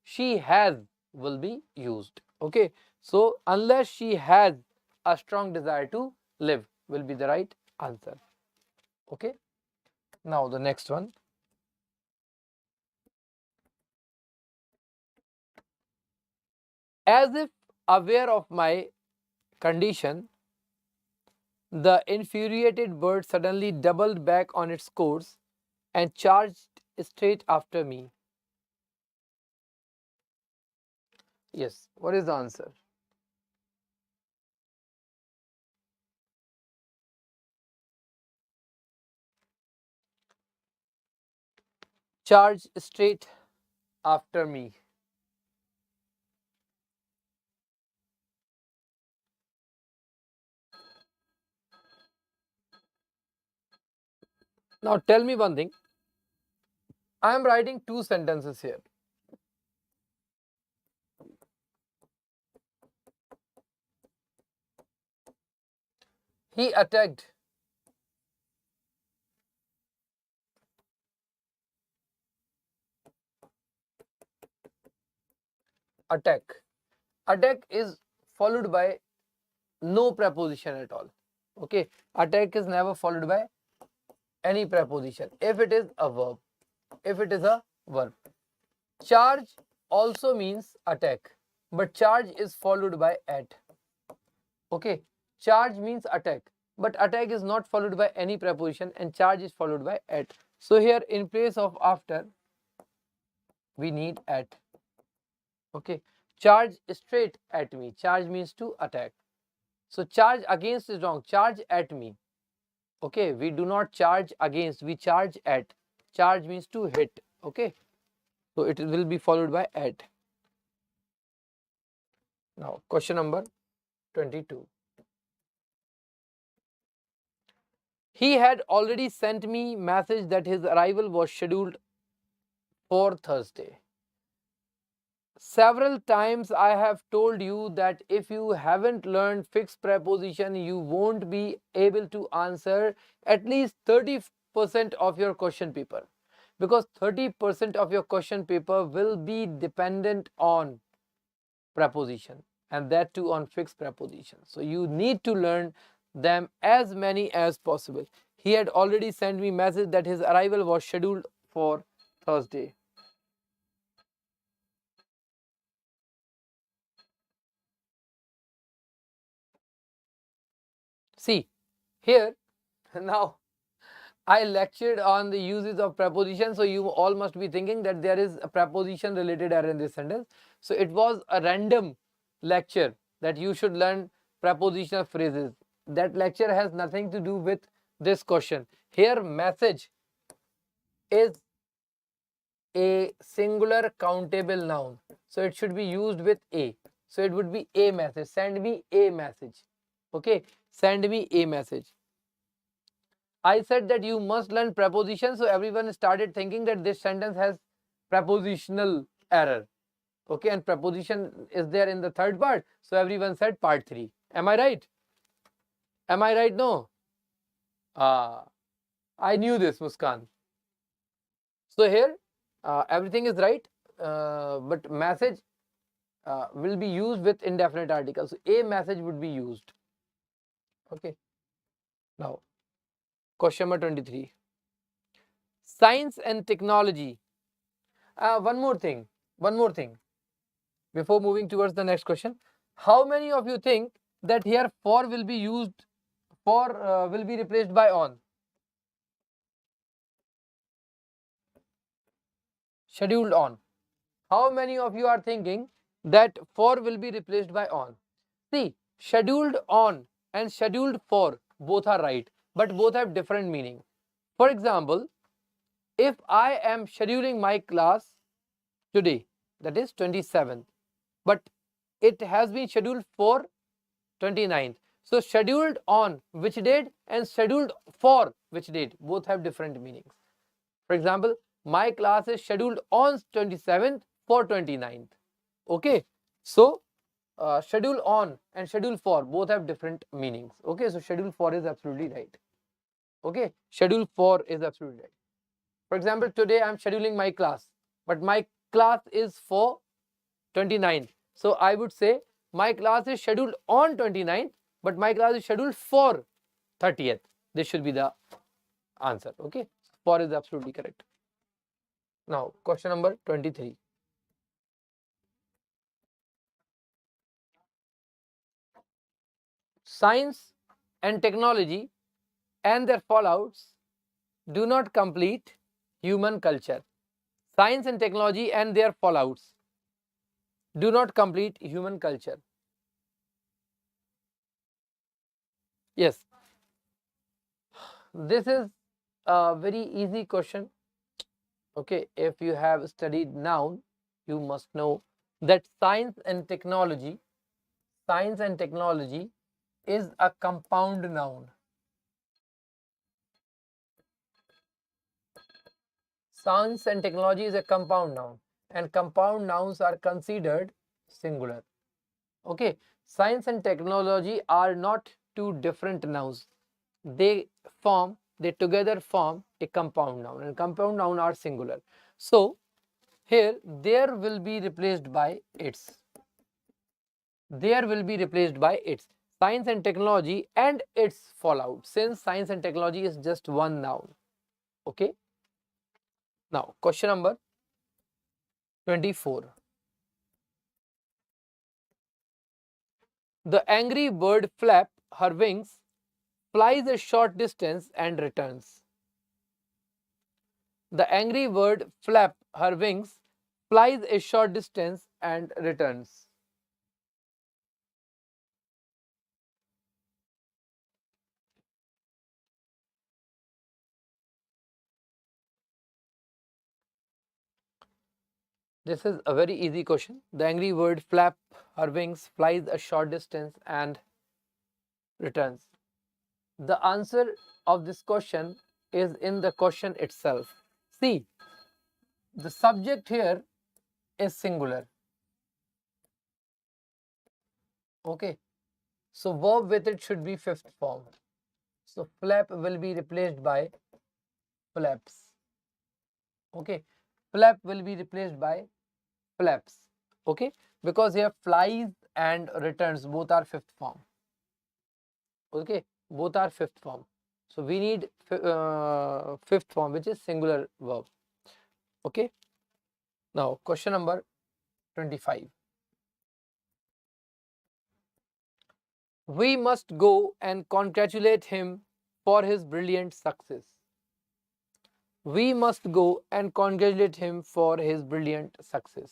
she has will be used. Okay, so unless she has a strong desire to live will be the right answer. Okay, now the next one. As if aware of my condition, the infuriated bird suddenly doubled back on its course and charged straight after me. Yes, what is the answer? Charge straight after me. Now tell me one thing. I am writing two sentences here. He attacked. Attack. Attack is followed by no preposition at all. Okay, attack is never followed by any preposition if it is a verb. Charge also means attack, but charge is followed by at. Okay, charge means attack, but attack is not followed by any preposition, and charge is followed by at. So here in place of after we need at. Okay, charge straight at me. Charge means to attack. So charge against is wrong. Charge at me. Okay, we do not charge against, we charge at. Charge means to hit. Okay, so it will be followed by at. Now question number 22. He had already sent me message that his arrival was scheduled for Thursday. several times I have told you that if you haven't learned fixed preposition, you won't be able to answer at least 30% of your question paper, because 30% of your question paper will be dependent on preposition, and that too on fixed preposition. So you need to learn them as many as possible. He had already sent me message that his arrival was scheduled for Thursday. See here, now I lectured on the uses of preposition, so you all must be thinking that there is a preposition related error in this sentence. So it was a random lecture that you should learn prepositional phrases. That lecture has nothing to do with this question. Here message is a singular countable noun, so it should be used with a. So it would be a message. Send me a message. Okay, send me a message. I said that you must learn preposition, so everyone started thinking that this sentence has prepositional error. Okay, and preposition is there in the third part, so everyone said part 3. Am I right? Am I right? No. I knew this, Muskan. So here everything is right, but message will be used with indefinite articles. So a message would be used. Okay. Now, question number 23. Science and technology. One more thing. Before moving towards the next question, how many of you think that here for will be used, for will be replaced by on? Scheduled on. How many of you are thinking that for will be replaced by on? See, scheduled on and scheduled for both are right, but both have different meaning. For example, if I am scheduling my class today, that is 27th, but it has been scheduled for 29th. So scheduled on which date and scheduled for which date, both have different meanings. For example, my class is scheduled on 27th for 29th. Okay, so schedule on and schedule for both have different meanings. Okay, so schedule for is absolutely right. Okay, schedule for is absolutely right. For example, today I am scheduling my class, but my class is for 29th. So I would say my class is scheduled on 29th, but my class is scheduled for 30th. This should be the answer. Okay, for is absolutely correct. Now, question number 23. Science and technology and their fallouts do not complete human culture. Science and technology and their fallouts do not complete human culture. Yes, this is a very easy question. Okay, if you have studied noun, you must know that science and technology is a compound noun. Science and technology is a compound noun, and compound nouns are considered singular. Okay, science and technology are not two different nouns. They together form a compound noun, and compound noun are singular. So here there will be replaced by its. There will be replaced by its. Science and technology and its fallout, since science and technology is just one noun. Okay. Now question number 24. The angry bird flap her wings, flies a short distance and returns. The angry bird flap her wings, flies a short distance and returns. This is a very easy question. The angry bird flap her wings, flies a short distance and returns. The answer of this question is in the question itself. See, the subject here is singular. Okay, so verb with it should be fifth form. So flap will be replaced by flaps. Okay, flap will be replaced by flaps. Okay, because here flies and returns both are fifth form. Okay, both are fifth form. So we need fifth form, which is singular verb. Okay, now question number 25. We must go and congratulate him for his brilliant success. We must go and congratulate him for his brilliant success.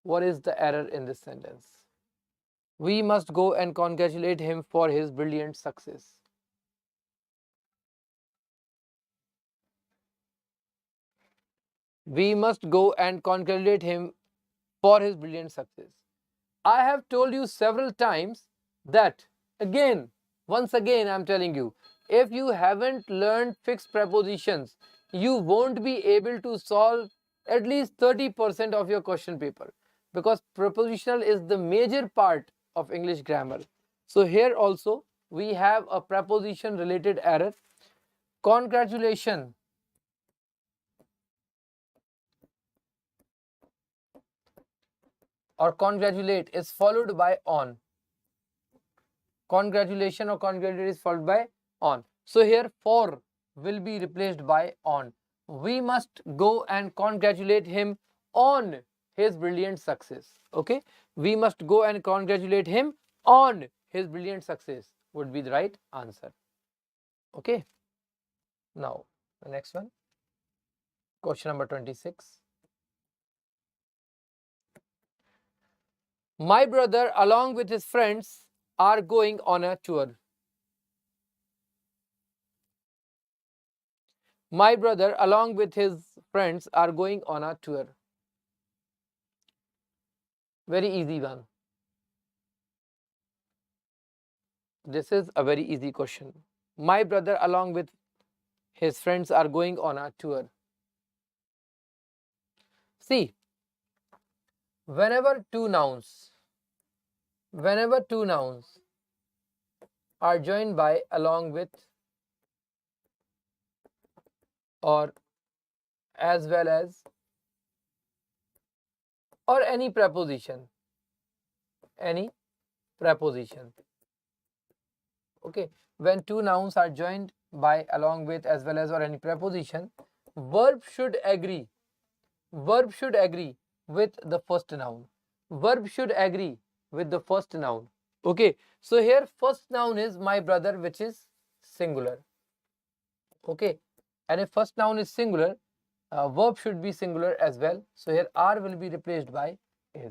What is the error in this sentence? We must go and congratulate him for his brilliant success. We must go and congratulate him for his brilliant success. I have told you several times that, once again I am telling you, if you haven't learned fixed prepositions, you won't be able to solve at least 30% of your question paper, because prepositional is the major part of English grammar. So here also we have a preposition related error. Congratulation or congratulate is followed by on. Congratulation or congratulate is followed by on. So here for will be replaced by on. We must go and congratulate him on his brilliant success. Okay, we must go and congratulate him on his brilliant success would be the right answer. Okay, now the next one, question number 26. My brother along with his friends are going on a tour. My brother along with his friends are going on a tour. Very easy one. This is a very easy question. My brother along with his friends are going on a tour. See, whenever two nouns are joined by along with or as well as or any preposition, okay, when two nouns are joined by along with as well as or any preposition, verb should agree with the first noun. Okay, so here first noun is my brother, which is singular. Okay, and if first noun is singular, verb should be singular as well. So here are will be replaced by is.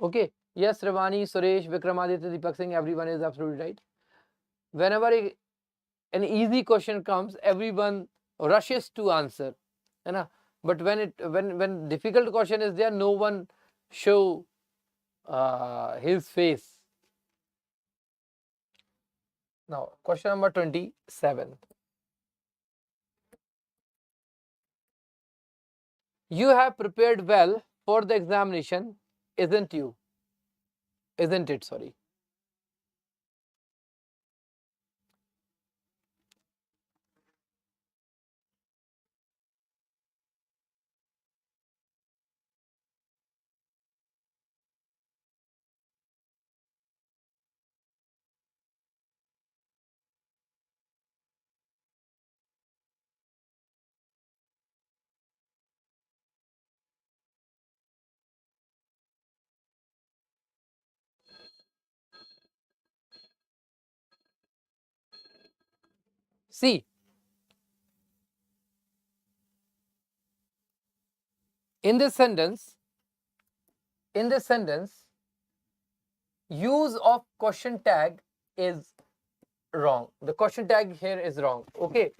Okay, yes, Ravani, Suresh, Vikramaditya, Deepak Singh, everyone is absolutely right. Whenever an easy question comes, everyone rushes to answer, but when difficult question is there, no one show his face. Now question number 27. You have prepared well for the examination, isn't it, sorry. See, in this sentence, use of question tag is wrong. The question tag here is wrong. Okay,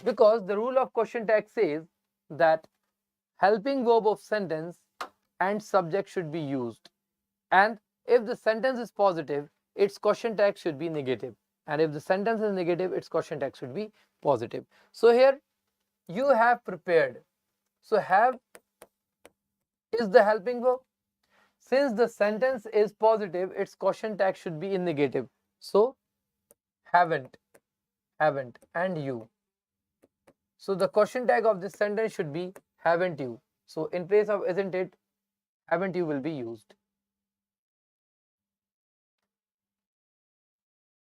because the rule of question tag says that helping verb of sentence and subject should be used, and if the sentence is positive, its question tag should be negative, and if the sentence is negative, its question tag should be positive. So here you have prepared. So have is the helping verb. Since the sentence is positive, its question tag should be in negative. So haven't, and you. So the question tag of this sentence should be haven't you. So in place of isn't it, haven't you will be used.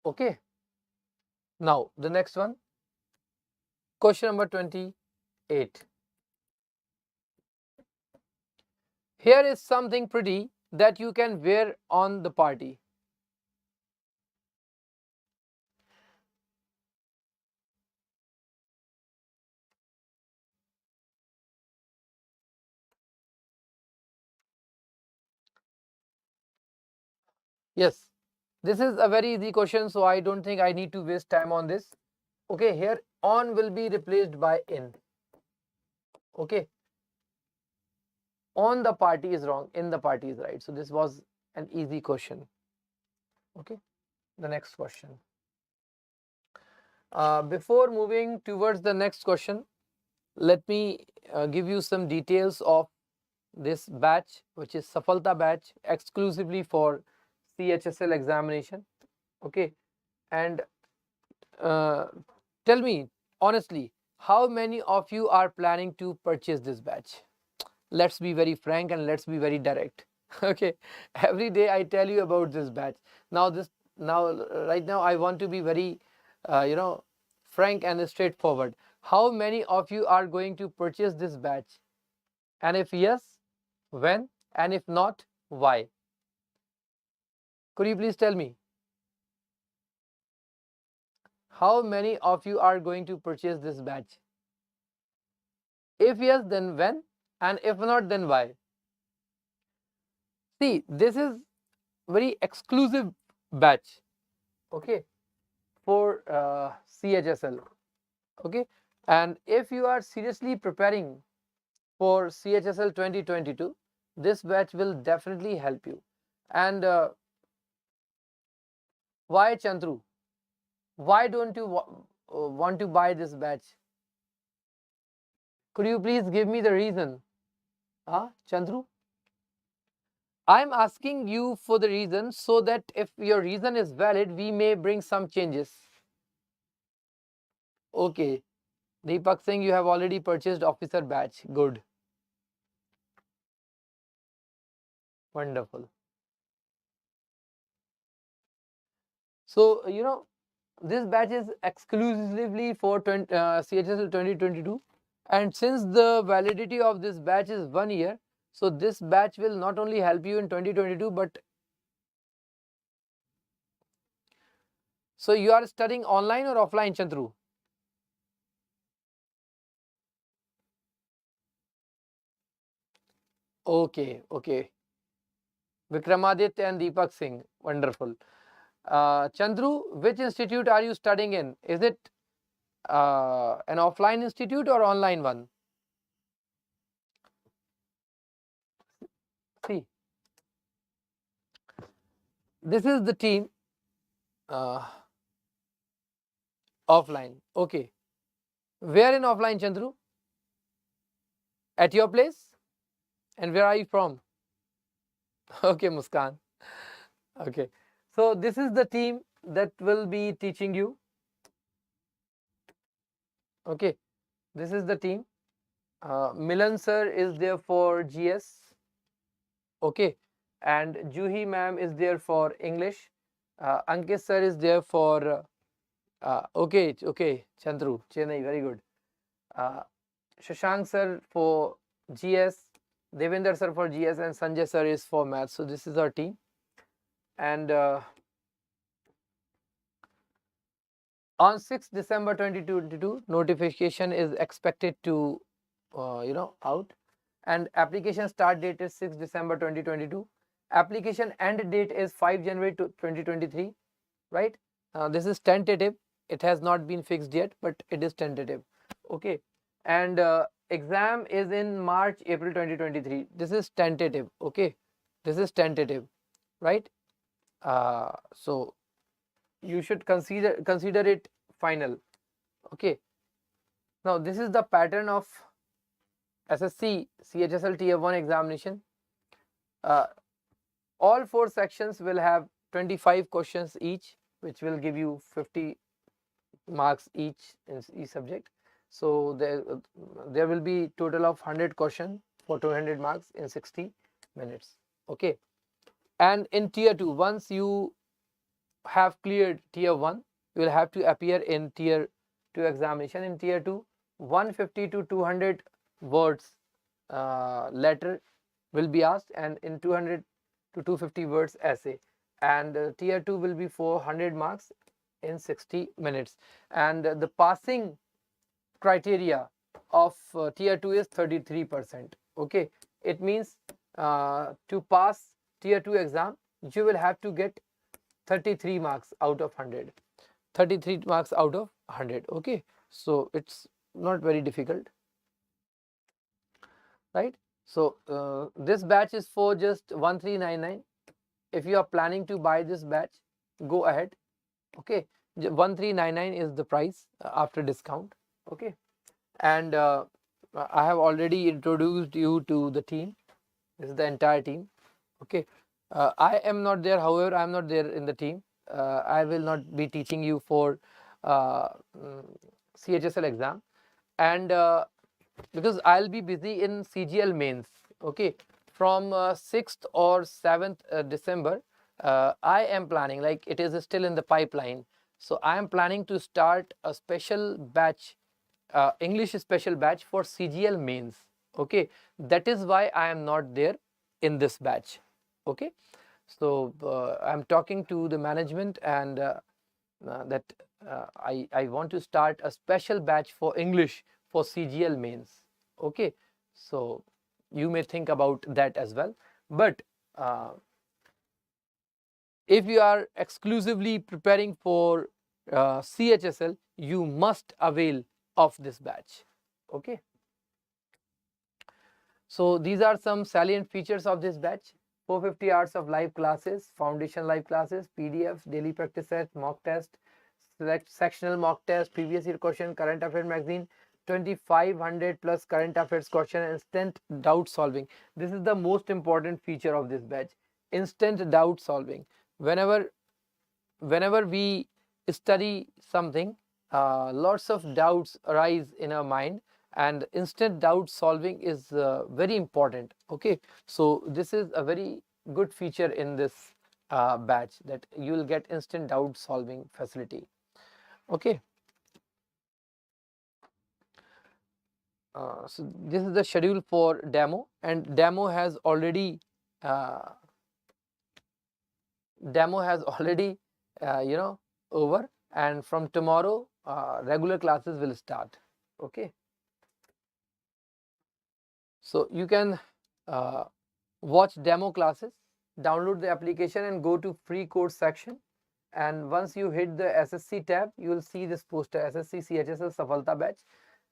Okay. Now the next one, question number 28. Here is something pretty that you can wear on the party. Yes, this is a very easy question, so I don't think I need to waste time on this. Okay, here on will be replaced by in. Okay, on the party is wrong, in the party is right. So this was an easy question. Okay, the next question. Before moving towards the next question, let me give you some details of this batch, which is SAFALTA batch, exclusively for CHSL examination. Okay, and tell me honestly, how many of you are planning to purchase this batch? Let's be very frank and let's be very direct. Okay, every day I tell you about this batch. Right now I want to be very frank and straightforward. How many of you are going to purchase this batch? And if yes, when? And if not, why? Could you please tell me? How many of you are going to purchase this batch? If yes, then when? And if not, then why? See, this is very exclusive batch, okay, for CHSL. Okay, and if you are seriously preparing for CHSL 2022, this batch will definitely help you. And why, Chandru? Why don't you want to buy this batch? Could you please give me the reason? Chandru? I'm asking you for the reason, so that if your reason is valid, we may bring some changes. Okay. Deepak Singh, you have already purchased officer batch. Good. Wonderful. So, this batch is exclusively for CHSL 2022. And since the validity of this batch is 1 year, so this batch will not only help you in 2022, but so you are studying online or offline, Chandru? Okay, okay. Vikramaditya and Deepak Singh. Wonderful. Chandru, which institute are you studying in? Is it an offline institute or online one? See, this is the team offline. Okay. Where in offline, Chandru? At your place? And where are you from? Okay, Muskan. Okay. So this is the team that will be teaching you. Okay. This is the team. Milan sir is there for GS. Okay. And Juhi ma'am is there for English. Ankit sir is there for okay, Chandru, Chennai, very good. Shashank sir for GS, Devendra sir for GS, and Sanjay sir is for maths. So this is our team. And on 6th December 2022, notification is expected to out, and application start date is 6th December 2022. Application end date is 5 January 2023, right? This is tentative. It has not been fixed yet, but it is tentative. Okay. And exam is in March, April 2023. This is tentative. Okay. This is tentative, right? So you should consider it final. Okay. Now this is the pattern of SSC CHSL Tier 1 examination, all 4 sections will have 25 questions each, which will give you 50 marks each in each subject. So there will be total of 100 questions for 200 marks in 60 minutes. Okay. And in Tier 2, once you have cleared Tier 1, you will have to appear in Tier 2 examination. In Tier 2, 150 to 200 words letter will be asked, and in 200 to 250 words essay. And Tier 2 will be 400 marks in 60 minutes. And the passing criteria of Tier 2 is 33%. Okay, it means to pass Tier 2 exam, you will have to get 33 marks out of 100. 33 marks out of 100. Okay, so it's not very difficult, right? So this batch is for just 1399. If you are planning to buy this batch, go ahead. Okay, 1399 is the price after discount. Okay, and I have already introduced you to the team. This is the entire team. Okay, I am not there, however, I am not there in the team. I will not be teaching you for CHSL exam, and because I'll be busy in CGL mains. Okay, from 6th or 7th December, I am planning, like it is still in the pipeline. So I am planning to start a special batch, English special batch for CGL mains. Okay, that is why I am not there in this batch. Okay, so I'm talking to the management, and that I want to start a special batch for English for CGL mains. Okay, so you may think about that as well. But if you are exclusively preparing for CHSL, you must avail of this batch. Okay, so these are some salient features of this batch: 450 hours of live classes, foundation live classes, PDFs, daily practice sets, mock test, sectional mock test, previous year question, current affairs magazine, 2500 plus current affairs question, instant doubt solving. This is the most important feature of this batch: instant doubt solving. Whenever we study something, lots of doubts arise in our mind, and instant doubt solving is very important. Okay, so this is a very good feature in this batch, that you will get instant doubt solving facility. Okay, so this is the schedule for demo, and demo has already over, and from tomorrow regular classes will start. Okay, so you can watch demo classes, download the application and go to free course section, and once you hit the SSC tab, you will see this poster, SSC CHSL SAFALTA batch,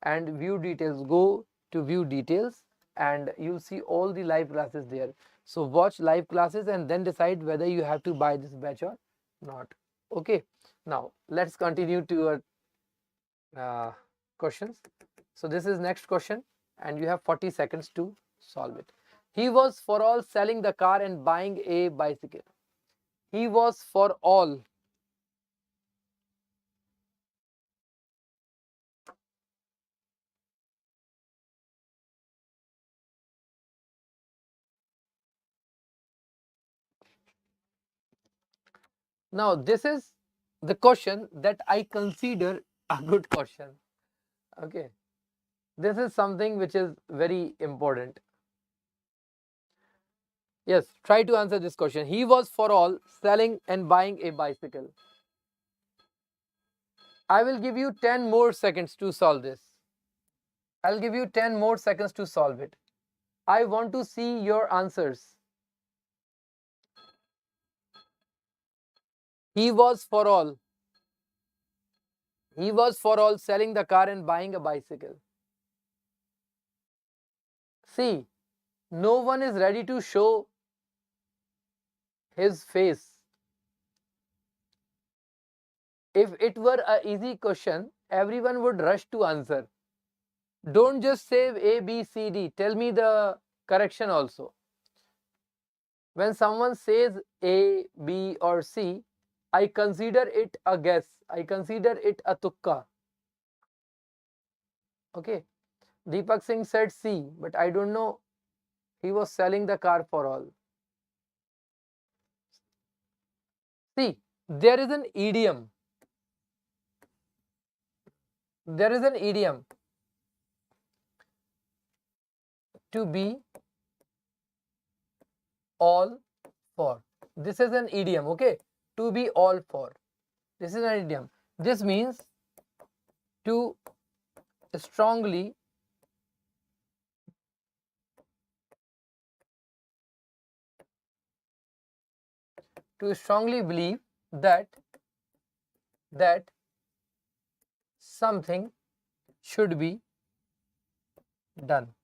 and view details. Go to view details and you'll see all the live classes there. So watch live classes and then decide whether you have to buy this batch or not. Okay, now let's continue to our questions. So this is next question, and you have 40 seconds to solve it. He was for all selling the car and buying a bicycle. He was for all. Now this is the question that I consider a good question. Okay, this is something which is very important. Yes, try to answer this question. He was for all selling and buying a bicycle. I will give you 10 more seconds to solve this. I'll give you 10 more seconds to solve it. I want to see your answers. He was for all. He was for all selling the car and buying a bicycle. See, no one is ready to show his face. If it were an easy question, everyone would rush to answer. Don't just say A, B, C, D. Tell me the correction also. When someone says A, B or C, I consider it a guess. I consider it a tukka. Okay. Deepak Singh said C, but I don't know. He was selling the car for all. See, there is an idiom. There is an idiom. To be all for. This is an idiom, okay? To be all for. This is an idiom. This means to strongly believe that something should be done.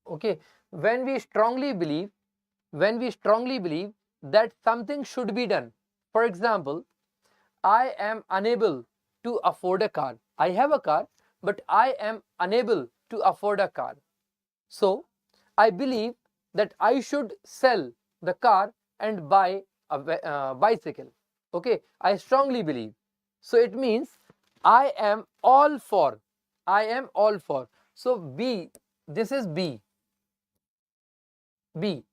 Okay, when we strongly believe that something should be done. For example, I am unable to afford a car. I have a car, but I am unable to afford a car. So I believe that I should sell the car and buy a bicycle. Okay, I strongly believe. So it means I am all for. I am all for. So B, this is B. B.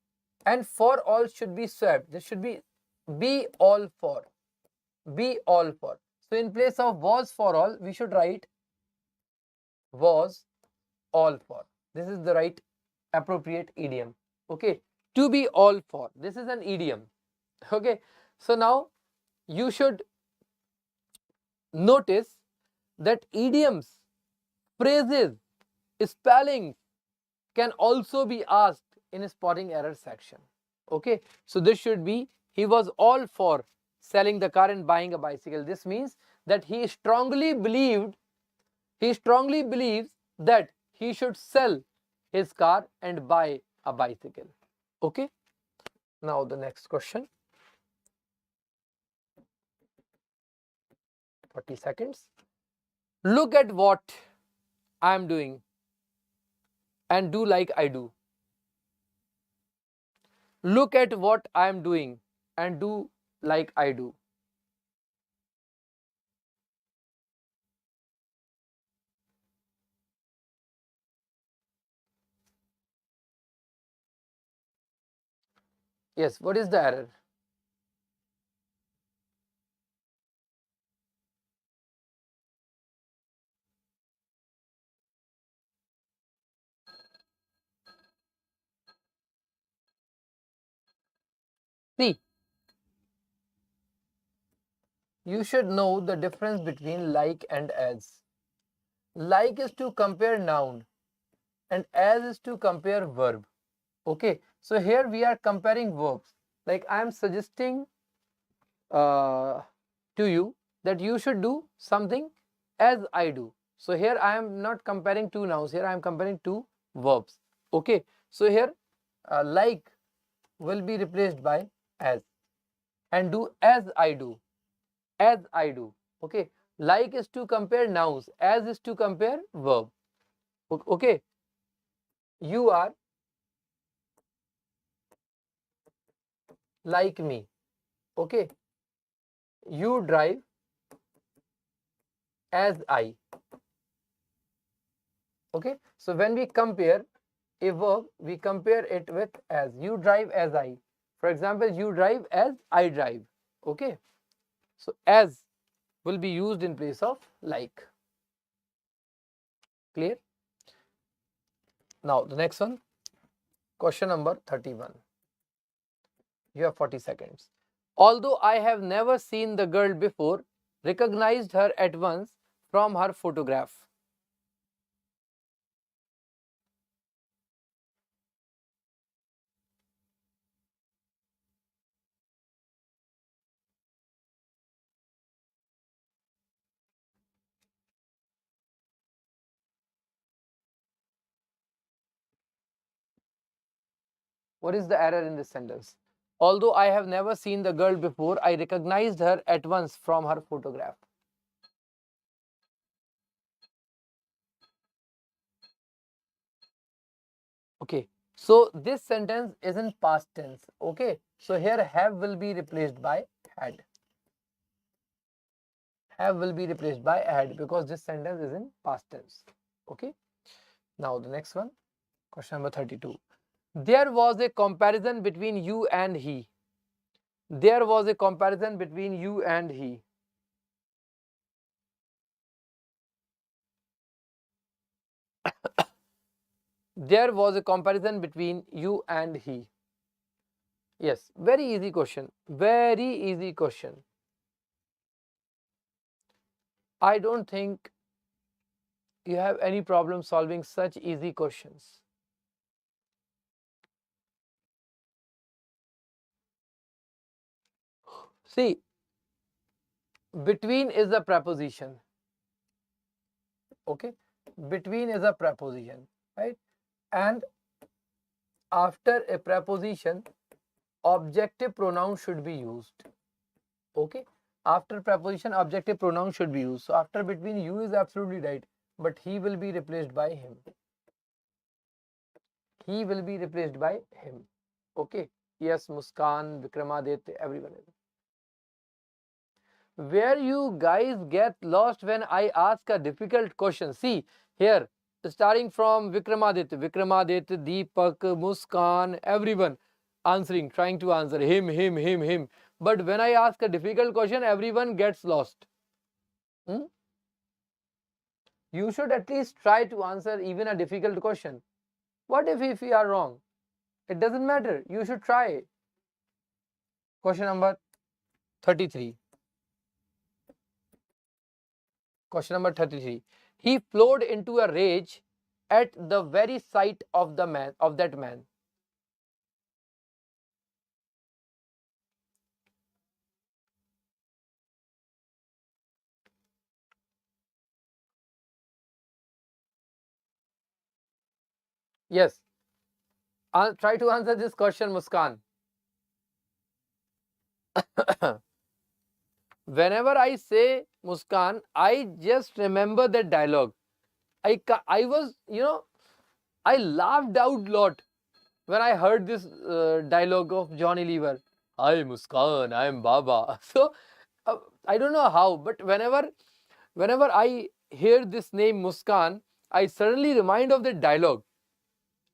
And for all should be swapped. This should be all for. Be all for. So in place of was for all, we should write was all for. This is the right appropriate idiom. Okay, to be all for. This is an idiom. Okay, so now you should notice that idioms, phrases, spellings can also be asked in spotting error section. Okay, so this should be he was all for selling the car and buying a bicycle. This means that he strongly believes that he should sell his car and buy a bicycle. Okay, now the next question. 40 seconds. Look at what I am doing and do like I do. Look at what I am doing and do like I do. Yes, what is the error? See, you should know the difference between like and as. Like is to compare noun and as is to compare verb. Okay, so here we are comparing verbs. Like I am suggesting to you that you should do something as I do. So here I am not comparing two nouns, here I am comparing two verbs. Okay, so here like will be replaced by as and do as I do. As I do. Okay, like is to compare nouns, as is to compare verb. Okay, you are like me. Okay, you drive as I. Okay, so when we compare a verb, we compare it with as. You drive as I. For example, you drive as I drive. Okay, so as will be used in place of like. Clear? Now the next one, question number 31. You have 40 seconds. Although I have never seen the girl before, recognized her at once from her photograph. What is the error in this sentence? Although I have never seen the girl before, I recognized her at once from her photograph. Okay, so this sentence is in past tense. Okay, so here have will be replaced by had. Have will be replaced by had because this sentence is in past tense. Okay, now the next one, question number 32. There was a comparison between you and he. There was a comparison between you and he. There was a comparison between you and he. Yes, very easy question. Very easy question. I don't think you have any problem solving such easy questions. See, between is a preposition. Okay, between is a preposition, right? And after a preposition, objective pronoun should be used. Okay, after preposition, objective pronoun should be used. So after between, you is absolutely right, but he will be replaced by him. He will be replaced by him. Okay, yes, Muskan, Vikramaditya, everyone is. Where you guys get lost when I ask a difficult question. See here, starting from Vikramaditya, Deepak, Muskan, everyone answering, trying to answer him. But when I ask a difficult question, everyone gets lost. You should at least try to answer even a difficult question. What if you are wrong? It doesn't matter. You should try. Question number 33. Question number 33. He flowed into a rage at the very sight of that man. Yes. I'll try to answer this question, Muskan. Whenever I say Muskan, I just remember that dialogue. I was, I laughed out lot when I heard this dialogue of Johnny Lever. Hi Muskan, I am Baba. So I don't know how, but whenever I hear this name Muskan, I suddenly remind of that dialogue.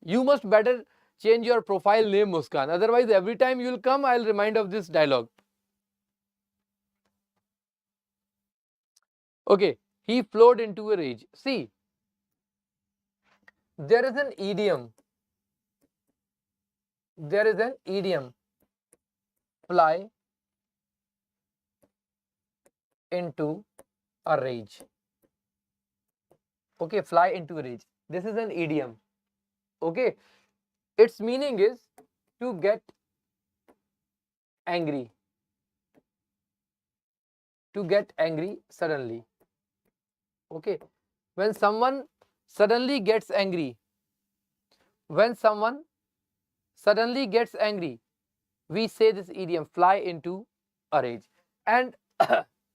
You must better change your profile name Muskan. Otherwise, every time you will come, I'll remind of this dialogue. Okay, he flowed into a rage. See, there is an idiom. There is an idiom. Fly into a rage. Okay, fly into a rage. This is an idiom. Okay, its meaning is to get angry. To get angry suddenly. Okay, when someone suddenly gets angry, we say this idiom, fly into a rage. And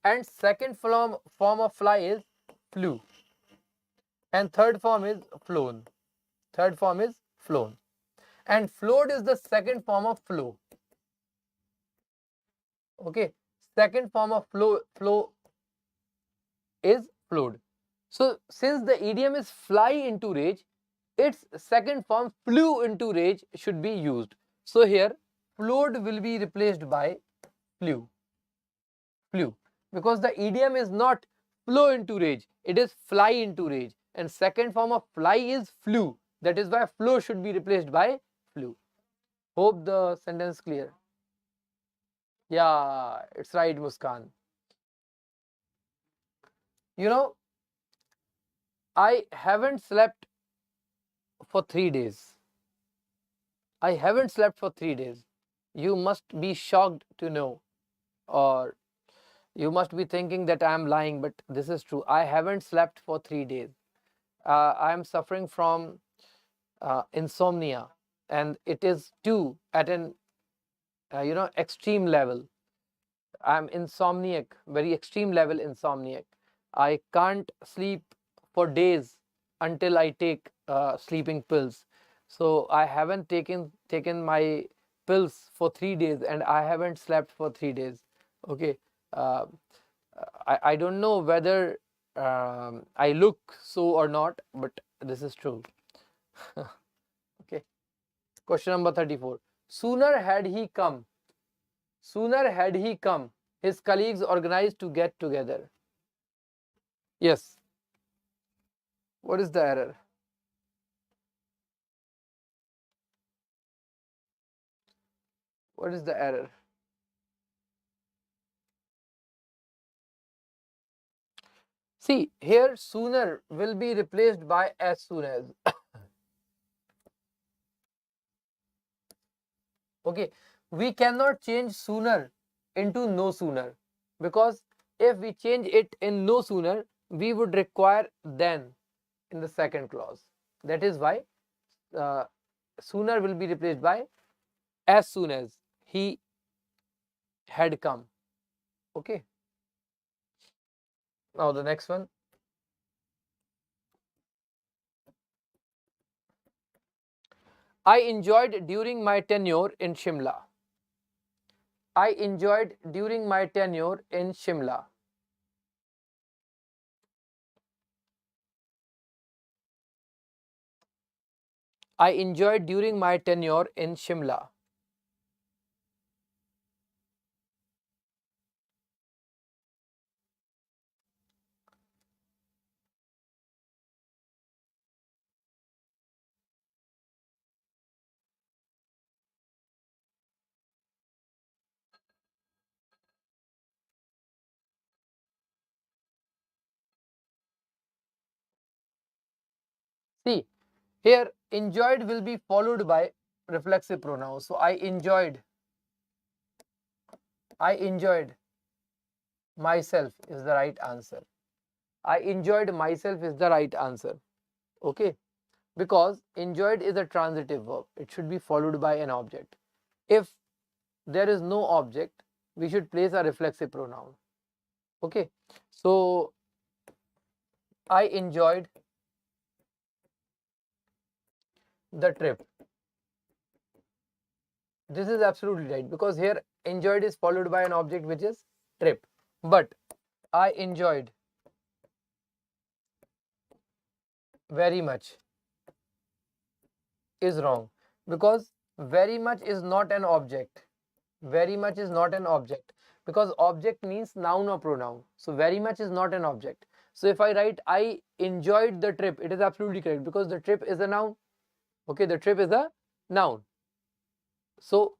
and second form of fly is flew, and third form is flown. And flowed is the second form of flow. Okay, second form of flow is flowed. So since the idiom is fly into rage, its second form flew into rage should be used. So here flowed will be replaced by flew. Because the idiom is not flow into rage, it is fly into rage, and second form of fly is flew. That is why flow should be replaced by flew. Hope the sentence clear. Yeah, it's right, Muskan. I haven't slept for 3 days. You must be shocked to know, or you must be thinking that I am lying, but this is true. I haven't slept for 3 days. I am suffering from insomnia, and it is too at an extreme level. I am insomniac, very extreme level insomniac. I can't sleep for days until I take sleeping pills. So I haven't taken my pills for 3 days and I haven't slept for 3 days. Okay, uh, I don't know whether I look so or not, but this is true. Okay. Question number 34. Sooner had he come, his colleagues organized to get together. Yes. What is the error? What is the error? See, here sooner will be replaced by as soon as. Okay, we cannot change sooner into no sooner, because if we change it in no sooner, we would require then in the second clause. That is why uh, sooner will be replaced by as soon as he had come. Okay, now the next one. I enjoyed during my tenure in Shimla. I enjoyed during my tenure in Shimla. I enjoyed during my tenure in Shimla. See, here enjoyed will be followed by reflexive pronoun. So I enjoyed myself is the right answer. I enjoyed myself is the right answer. Okay, because enjoyed is a transitive verb. It should be followed by an object. If there is no object, we should place a reflexive pronoun. Okay, so I enjoyed the trip. This is absolutely right, because here enjoyed is followed by an object which is trip. But I enjoyed very much is wrong, because very much is not an object. Very much is not an object, because object means noun or pronoun. So very much is not an object. So if I write I enjoyed the trip, it is absolutely correct, because the trip is a noun. Okay, the trip is a noun. So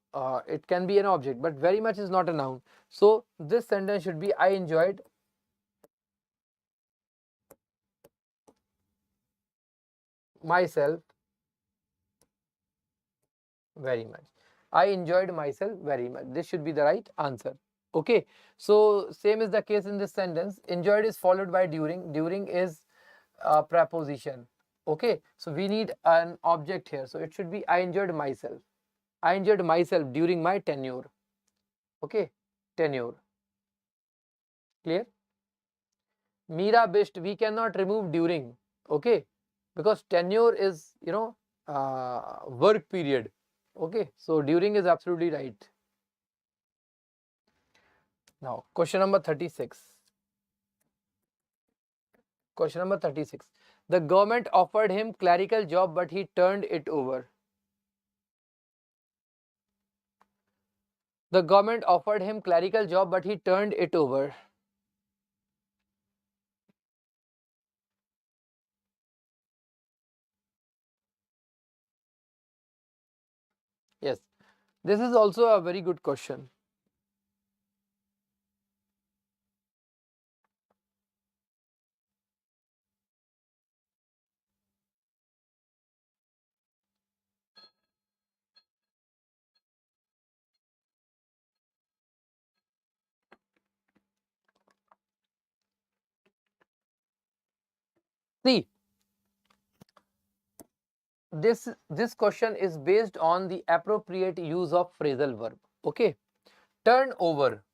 it can be an object, but very much is not a noun. So this sentence should be I enjoyed myself very much. I enjoyed myself very much. This should be the right answer. Okay, so same is the case in this sentence. Enjoyed is followed by during. During is a preposition. Okay, so we need an object here. So it should be I enjoyed myself. I enjoyed myself during my tenure. Okay, tenure. Clear? Mira best, we cannot remove during. Okay, because tenure is, work period. Okay, so during is absolutely right. Now, question number 36. Question number 36. The government offered him clerical job, but he turned it over. The government offered him clerical job, but he turned it over. Yes, this is also a very good question. See, this question is based on the appropriate use of phrasal verb. Okay, turn over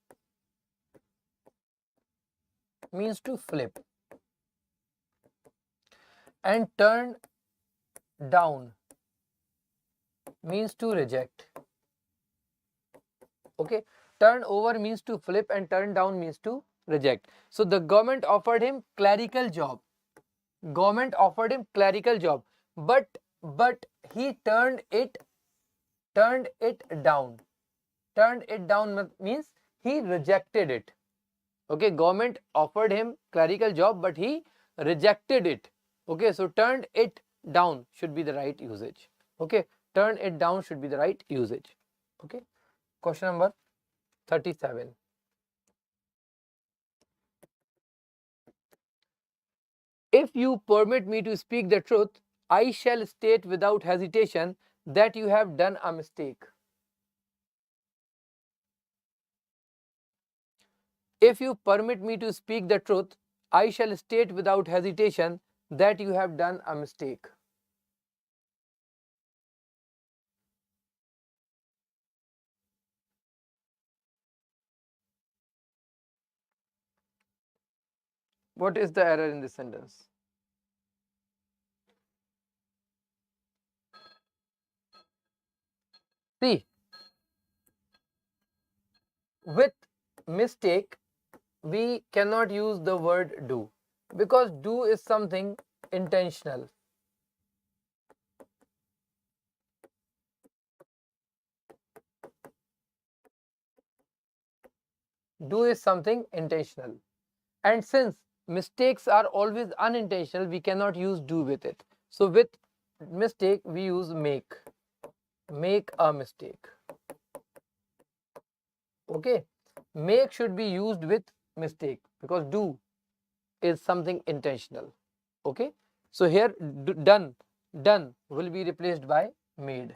means to flip, and turn down means to reject. Okay, turn over means to flip and turn down means to reject. So the government offered him clerical job. Government offered him clerical job, but he turned it down. Turned it down means he rejected it. Okay, government offered him clerical job, but he rejected it. Okay, so turned it down should be the right usage. Okay, turn it down should be the right usage. Okay, question number 37. If you permit me to speak the truth, I shall state without hesitation that you have done a mistake. If you permit me to speak the truth, I shall state without hesitation that you have done a mistake. What is the error in this sentence? See, with mistake, we cannot use the word do, because do is something intentional. Do is something intentional. And since mistakes are always unintentional, we cannot use do with it. So with mistake, we use make. Make a mistake. Okay. Make should be used with mistake, because do is something intentional. Okay. So here done will be replaced by made.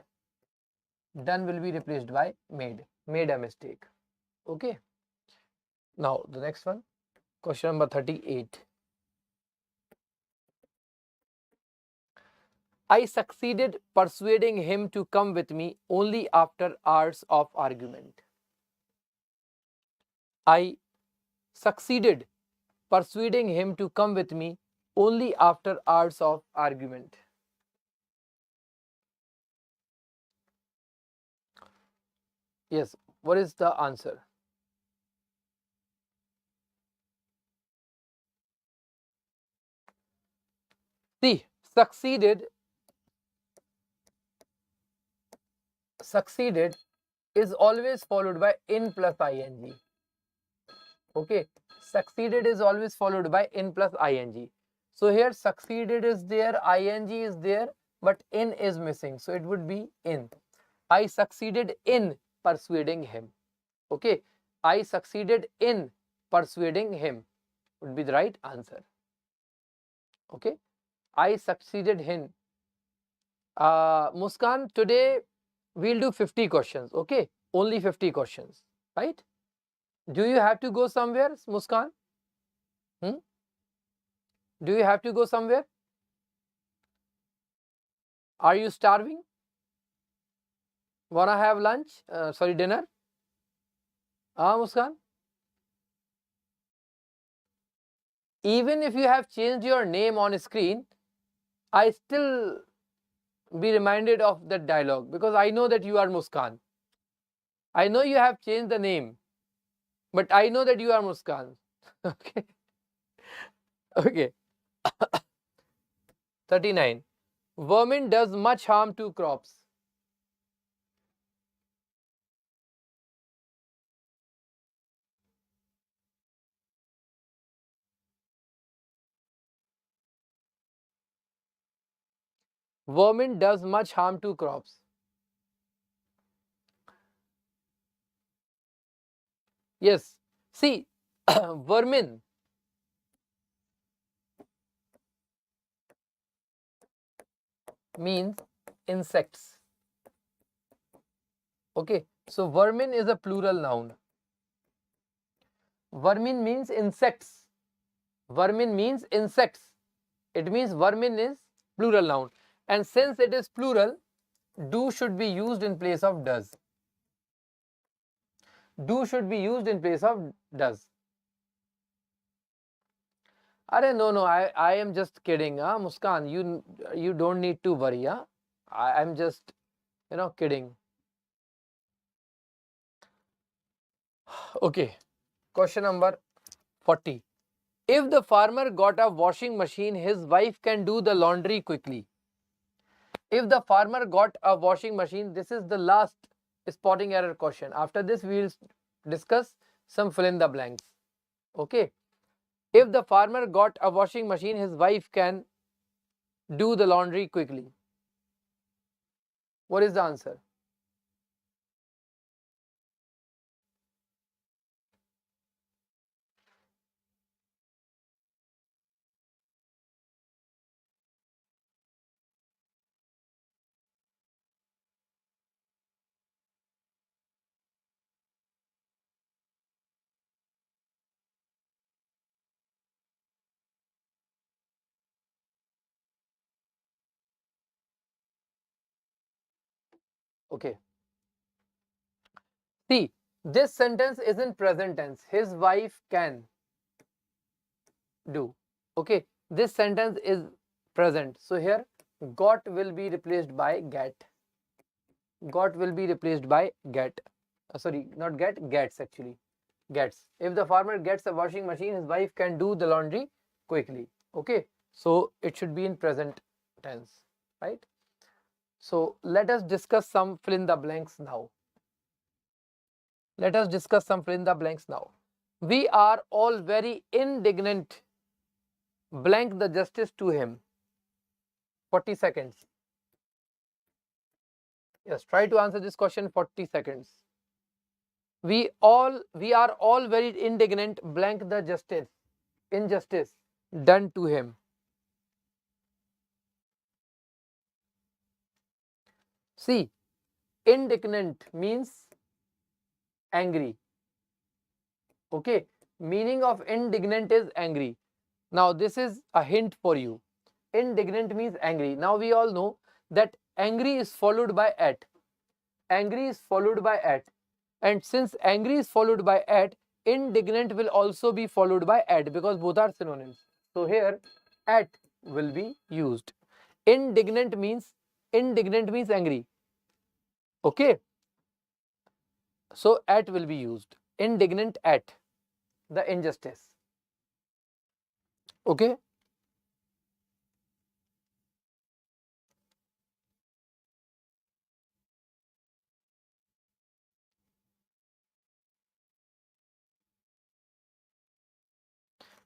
Done will be replaced by made. Made a mistake. Okay. Now the next one, question number 38. I succeeded persuading him to come with me only after hours of argument. I succeeded persuading him to come with me only after hours of argument. Yes, what is the answer? See, succeeded is always followed by in plus ing. Okay, succeeded is always followed by in plus ing. So here succeeded is there, ing is there, but in is missing. So it would be in. I succeeded in persuading him. Okay, I succeeded in persuading him would be the right answer. Okay, I succeeded in. Muskan, today we'll do 50 questions. Okay, only 50 questions, right? Do you have to go somewhere, Muskan? Do you have to go somewhere? Are you starving? Wanna have lunch? Sorry, dinner? Muskan? Even if you have changed your name on screen, I still be reminded of that dialogue, because I know that you are Muskan. I know you have changed the name, but I know that you are Muskan. Okay. Okay. 39. Vermin does much harm to crops. Vermin does much harm to crops. Yes. See, vermin means insects. Okay. So vermin is a plural noun. Vermin means insects. Vermin means insects. It means vermin is plural noun. And since it is plural, do should be used in place of does. Do should be used in place of does. No, I am just kidding. Muskan, you don't need to worry. I'm just kidding. Okay, question number 40. If the farmer got a washing machine, his wife can do the laundry quickly. If the farmer got a washing machine, this is the last spotting error question. After this, we will discuss some fill in the blanks. Okay. If the farmer got a washing machine, his wife can do the laundry quickly. What is the answer? Okay. See, this sentence is in present tense. His wife can do. Okay. This sentence is present. So here, got will be replaced by get. Got will be replaced by get. Sorry, not get, gets actually. Gets. If the farmer gets a washing machine, his wife can do the laundry quickly. Okay. So it should be in present tense, right? So let us discuss some fill in the blanks now. Let us discuss some fill in the blanks now. We are all very indignant. Blank the justice to him. 40 seconds. Yes, try to answer this question 40 seconds. We are all very indignant. Blank the justice. Injustice done to him. See, indignant means angry. Okay, meaning of indignant is angry. Now this is a hint for you. Indignant means angry. Now we all know that angry is followed by at. Angry is followed by at. And since angry is followed by at, indignant will also be followed by at, because both are synonyms. So here at will be used. Indignant means angry. Okay. So at will be used. Indignant at the injustice. Okay.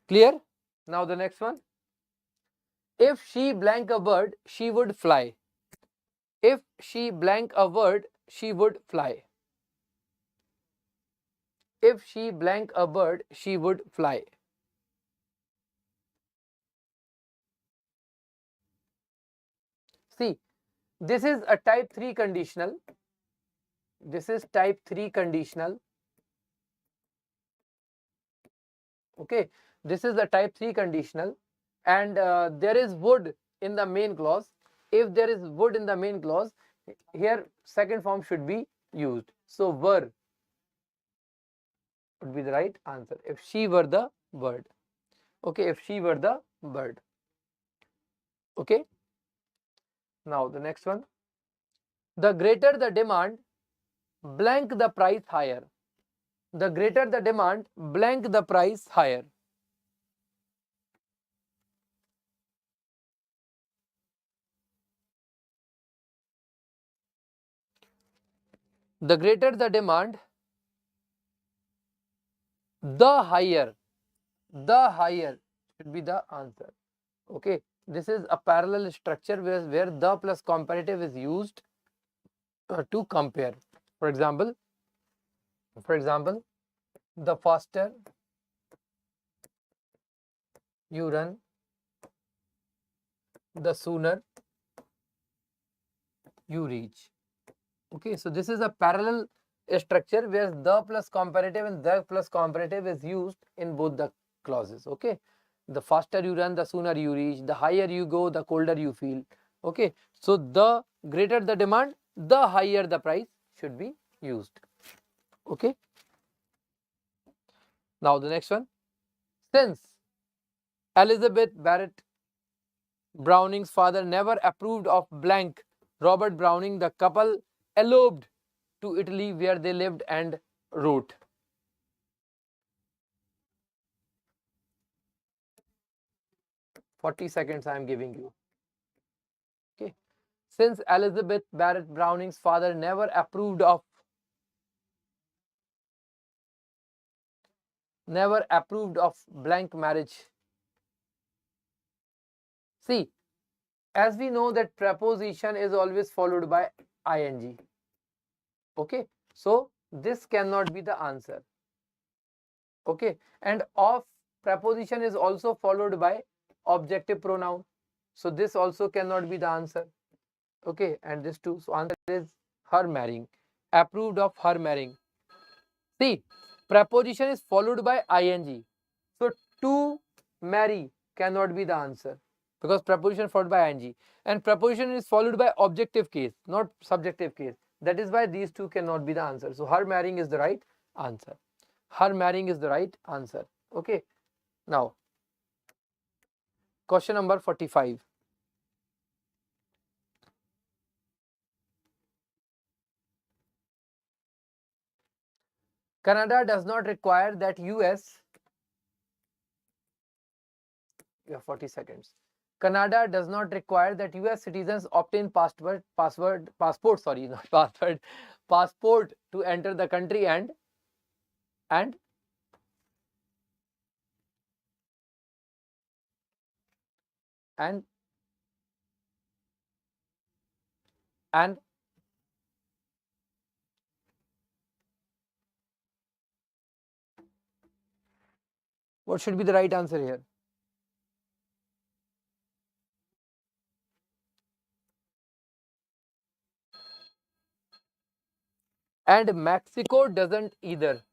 Clear? Now the next one. If she blank a word, she would fly. If she blank a word, she would fly. If she blank a bird, she would fly. See, this is a type 3 conditional. This is type 3 conditional. Okay, this is a type 3 conditional, and there is would in the main clause. If there is would in the main clause, here second form should be used. So were would be the right answer. If she were the bird. Okay, if she were the bird. Okay. Now the next one. The greater the demand, blank the price higher. The greater the demand, blank the price higher. The greater the demand, the higher should be the answer. Okay, this is a parallel structure where the plus comparative is used to compare. For example, the faster you run, the sooner you reach. Okay, so this is a parallel structure where the plus comparative and the plus comparative is used in both the clauses. Okay, the faster you run, the sooner you reach, the higher you go, the colder you feel. Okay, so the greater the demand, the higher the price should be used. Okay, now the next one. Since Elizabeth Barrett Browning's father never approved of blank Robert Browning, the couple eloped to Italy, where they lived and wrote. "40 seconds I am giving you." Okay. Since Elizabeth Barrett Browning's father never approved of blank marriage. See, as we know that preposition is always followed by ing. Okay, so this cannot be the answer. Okay, and of preposition is also followed by objective pronoun, so this also cannot be the answer. Okay, and this too. So answer is her marrying, approved of her marrying. See, preposition is followed by ing, so to marry cannot be the answer, because preposition followed by ing, and preposition is followed by objective case, not subjective case. That is why these two cannot be the answer. So her marrying is the right answer. Her marrying is the right answer. Okay. Now, question number 45. Canada does not require that US. You have 40 seconds. Canada does not require that US citizens obtain passport to enter the country and what should be the right answer here? And Mexico doesn't either.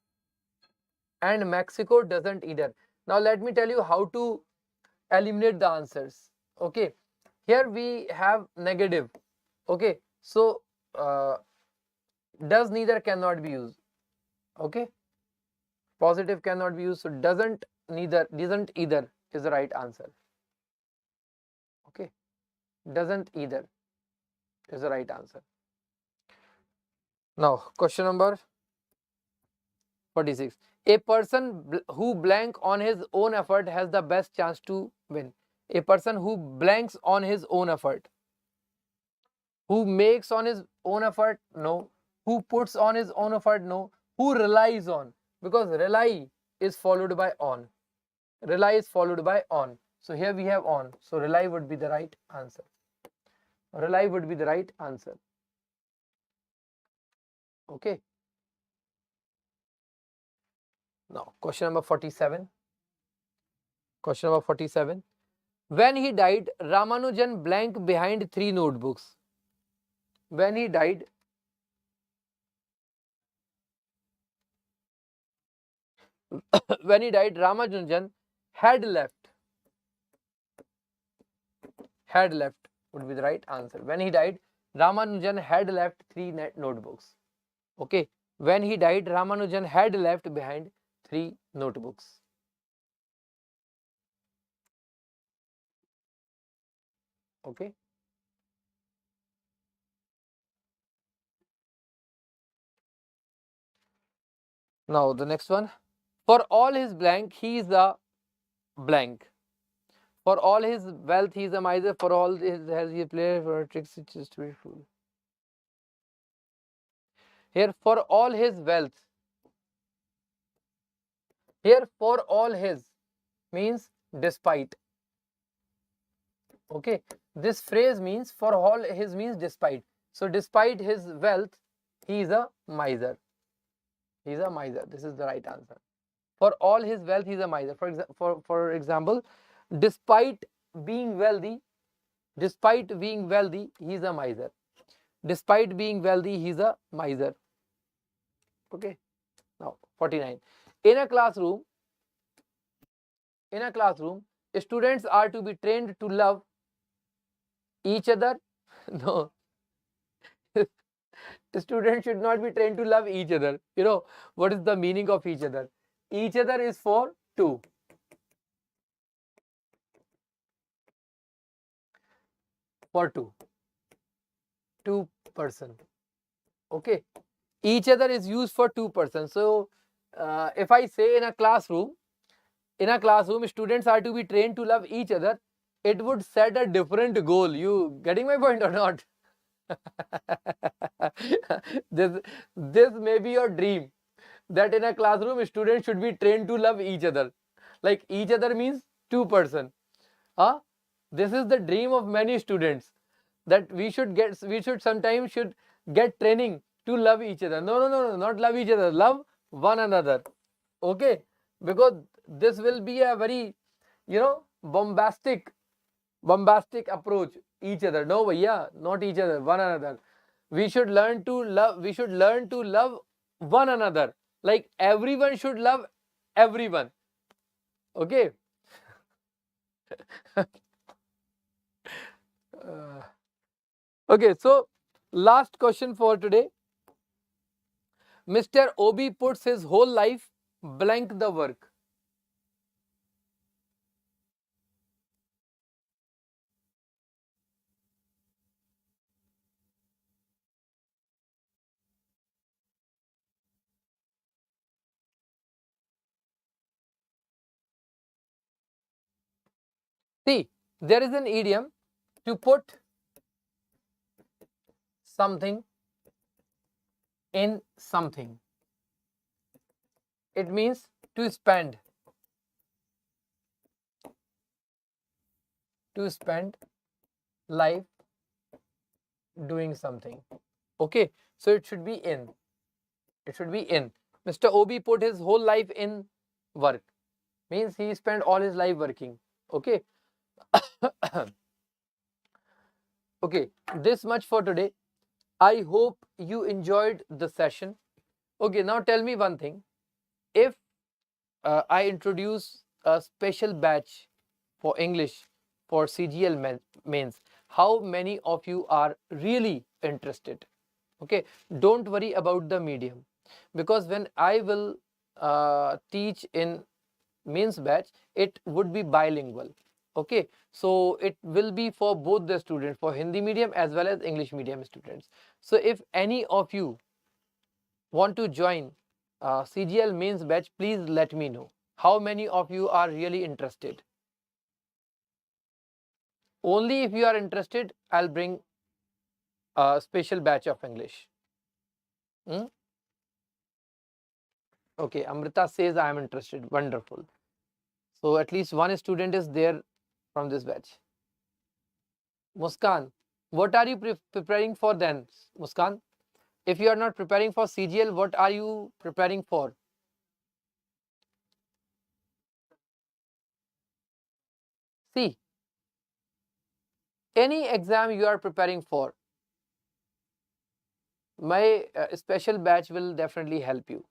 And Mexico doesn't either. Now let me tell you how to eliminate the answers. Okay, here we have negative. Okay, so does neither cannot be used. Okay, positive cannot be used, so doesn't either is the right answer. Okay, doesn't either is the right answer. Now question number 46. A person who blank on his own effort has the best chance to win. A person who blanks on his own effort. Who makes on his own effort? No. Who puts on his own effort? No. Who relies on? Because rely is followed by on. Rely is followed by on. So here we have on. So rely would be the right answer. Rely would be the right answer. Okay. Now question number 47. Question number 47. When he died, Ramanujan blank behind 3 notebooks. When he died, Ramanujan had left would be the right answer. When he died, Ramanujan had left 3 notebooks. Okay. When he died, Ramanujan had left behind 3 notebooks. Okay. Now the next one. For all his blank, he is a blank. For all his wealth, he is a miser. For all his has he played for tricks, it's just very fool. Here, for all his wealth. Here, for all his means despite. Okay, this phrase means for all his means despite. So despite his wealth, he is a miser. He is a miser. This is the right answer. For all his wealth, he is a miser. For example, despite being wealthy, he is a miser. Despite being wealthy, he is a miser. Okay. Now 49. In a classroom, students are to be trained to love each other. No. Students should not be trained to love each other. You know what is the meaning of each other? Each other is for two. For two. Two person. Okay, each other is used for two persons. So if I say in a classroom students are to be trained to love each other, it would set a different goal. You getting my point or not? this may be your dream, that in a classroom students should be trained to love each other. Like each other means two person. This is the dream of many students, that we should sometimes get training to love each other. No, not love each other, love one another. Okay, because this will be a very bombastic approach. Each other, no bhaiya, not each other, one another. We should learn to love one another. Like everyone should love everyone. Okay. Okay, so last question for today. Mr. Obi puts his whole life blank the work. See, there is an idiom, to put something in something. It means to spend life doing something. Okay, so it should be in. Mr. Obi put his whole life in work, means he spent all his life working. Okay. Okay, this much for today. I hope you enjoyed the session. Okay, now tell me one thing. If I introduce a special batch for English for CGL mains, how many of you are really interested? Okay, don't worry about the medium, because when I will teach in mains batch, it would be bilingual. Okay, so it will be for both the students, for Hindi medium as well as English medium students. So if any of you want to join CGL mains batch, please let me know. How many of you are really interested? Only if you are interested, I'll bring a special batch of English. Okay, Amrita says I am interested. Wonderful. So at least one student is there from this batch. Muskan, what are you preparing for then, Muskan? If you are not preparing for CGL, what are you preparing for? See, any exam you are preparing for, my special batch will definitely help you.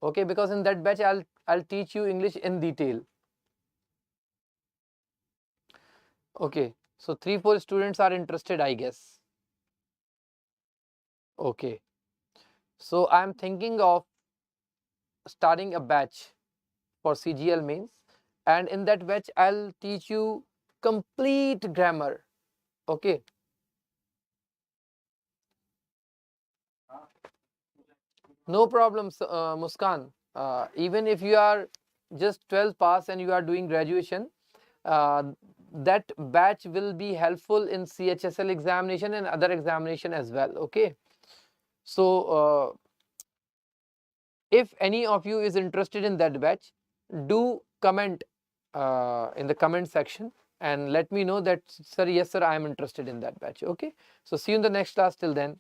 Okay, because in that batch I'll teach you English in detail. Okay, so 3-4 students are interested, I guess. Okay, so I'm thinking of starting a batch for CGL mains, and in that batch I'll teach you complete grammar. Okay, no problems, Muskan. Even if you are just 12 pass and you are doing graduation, that batch will be helpful in CHSL examination and other examination as well. Okay, so if any of you is interested in that batch, do comment in the comment section and let me know that, sir, yes sir, I am interested in that batch. Okay, so see you in the next class. Till then,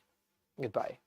goodbye.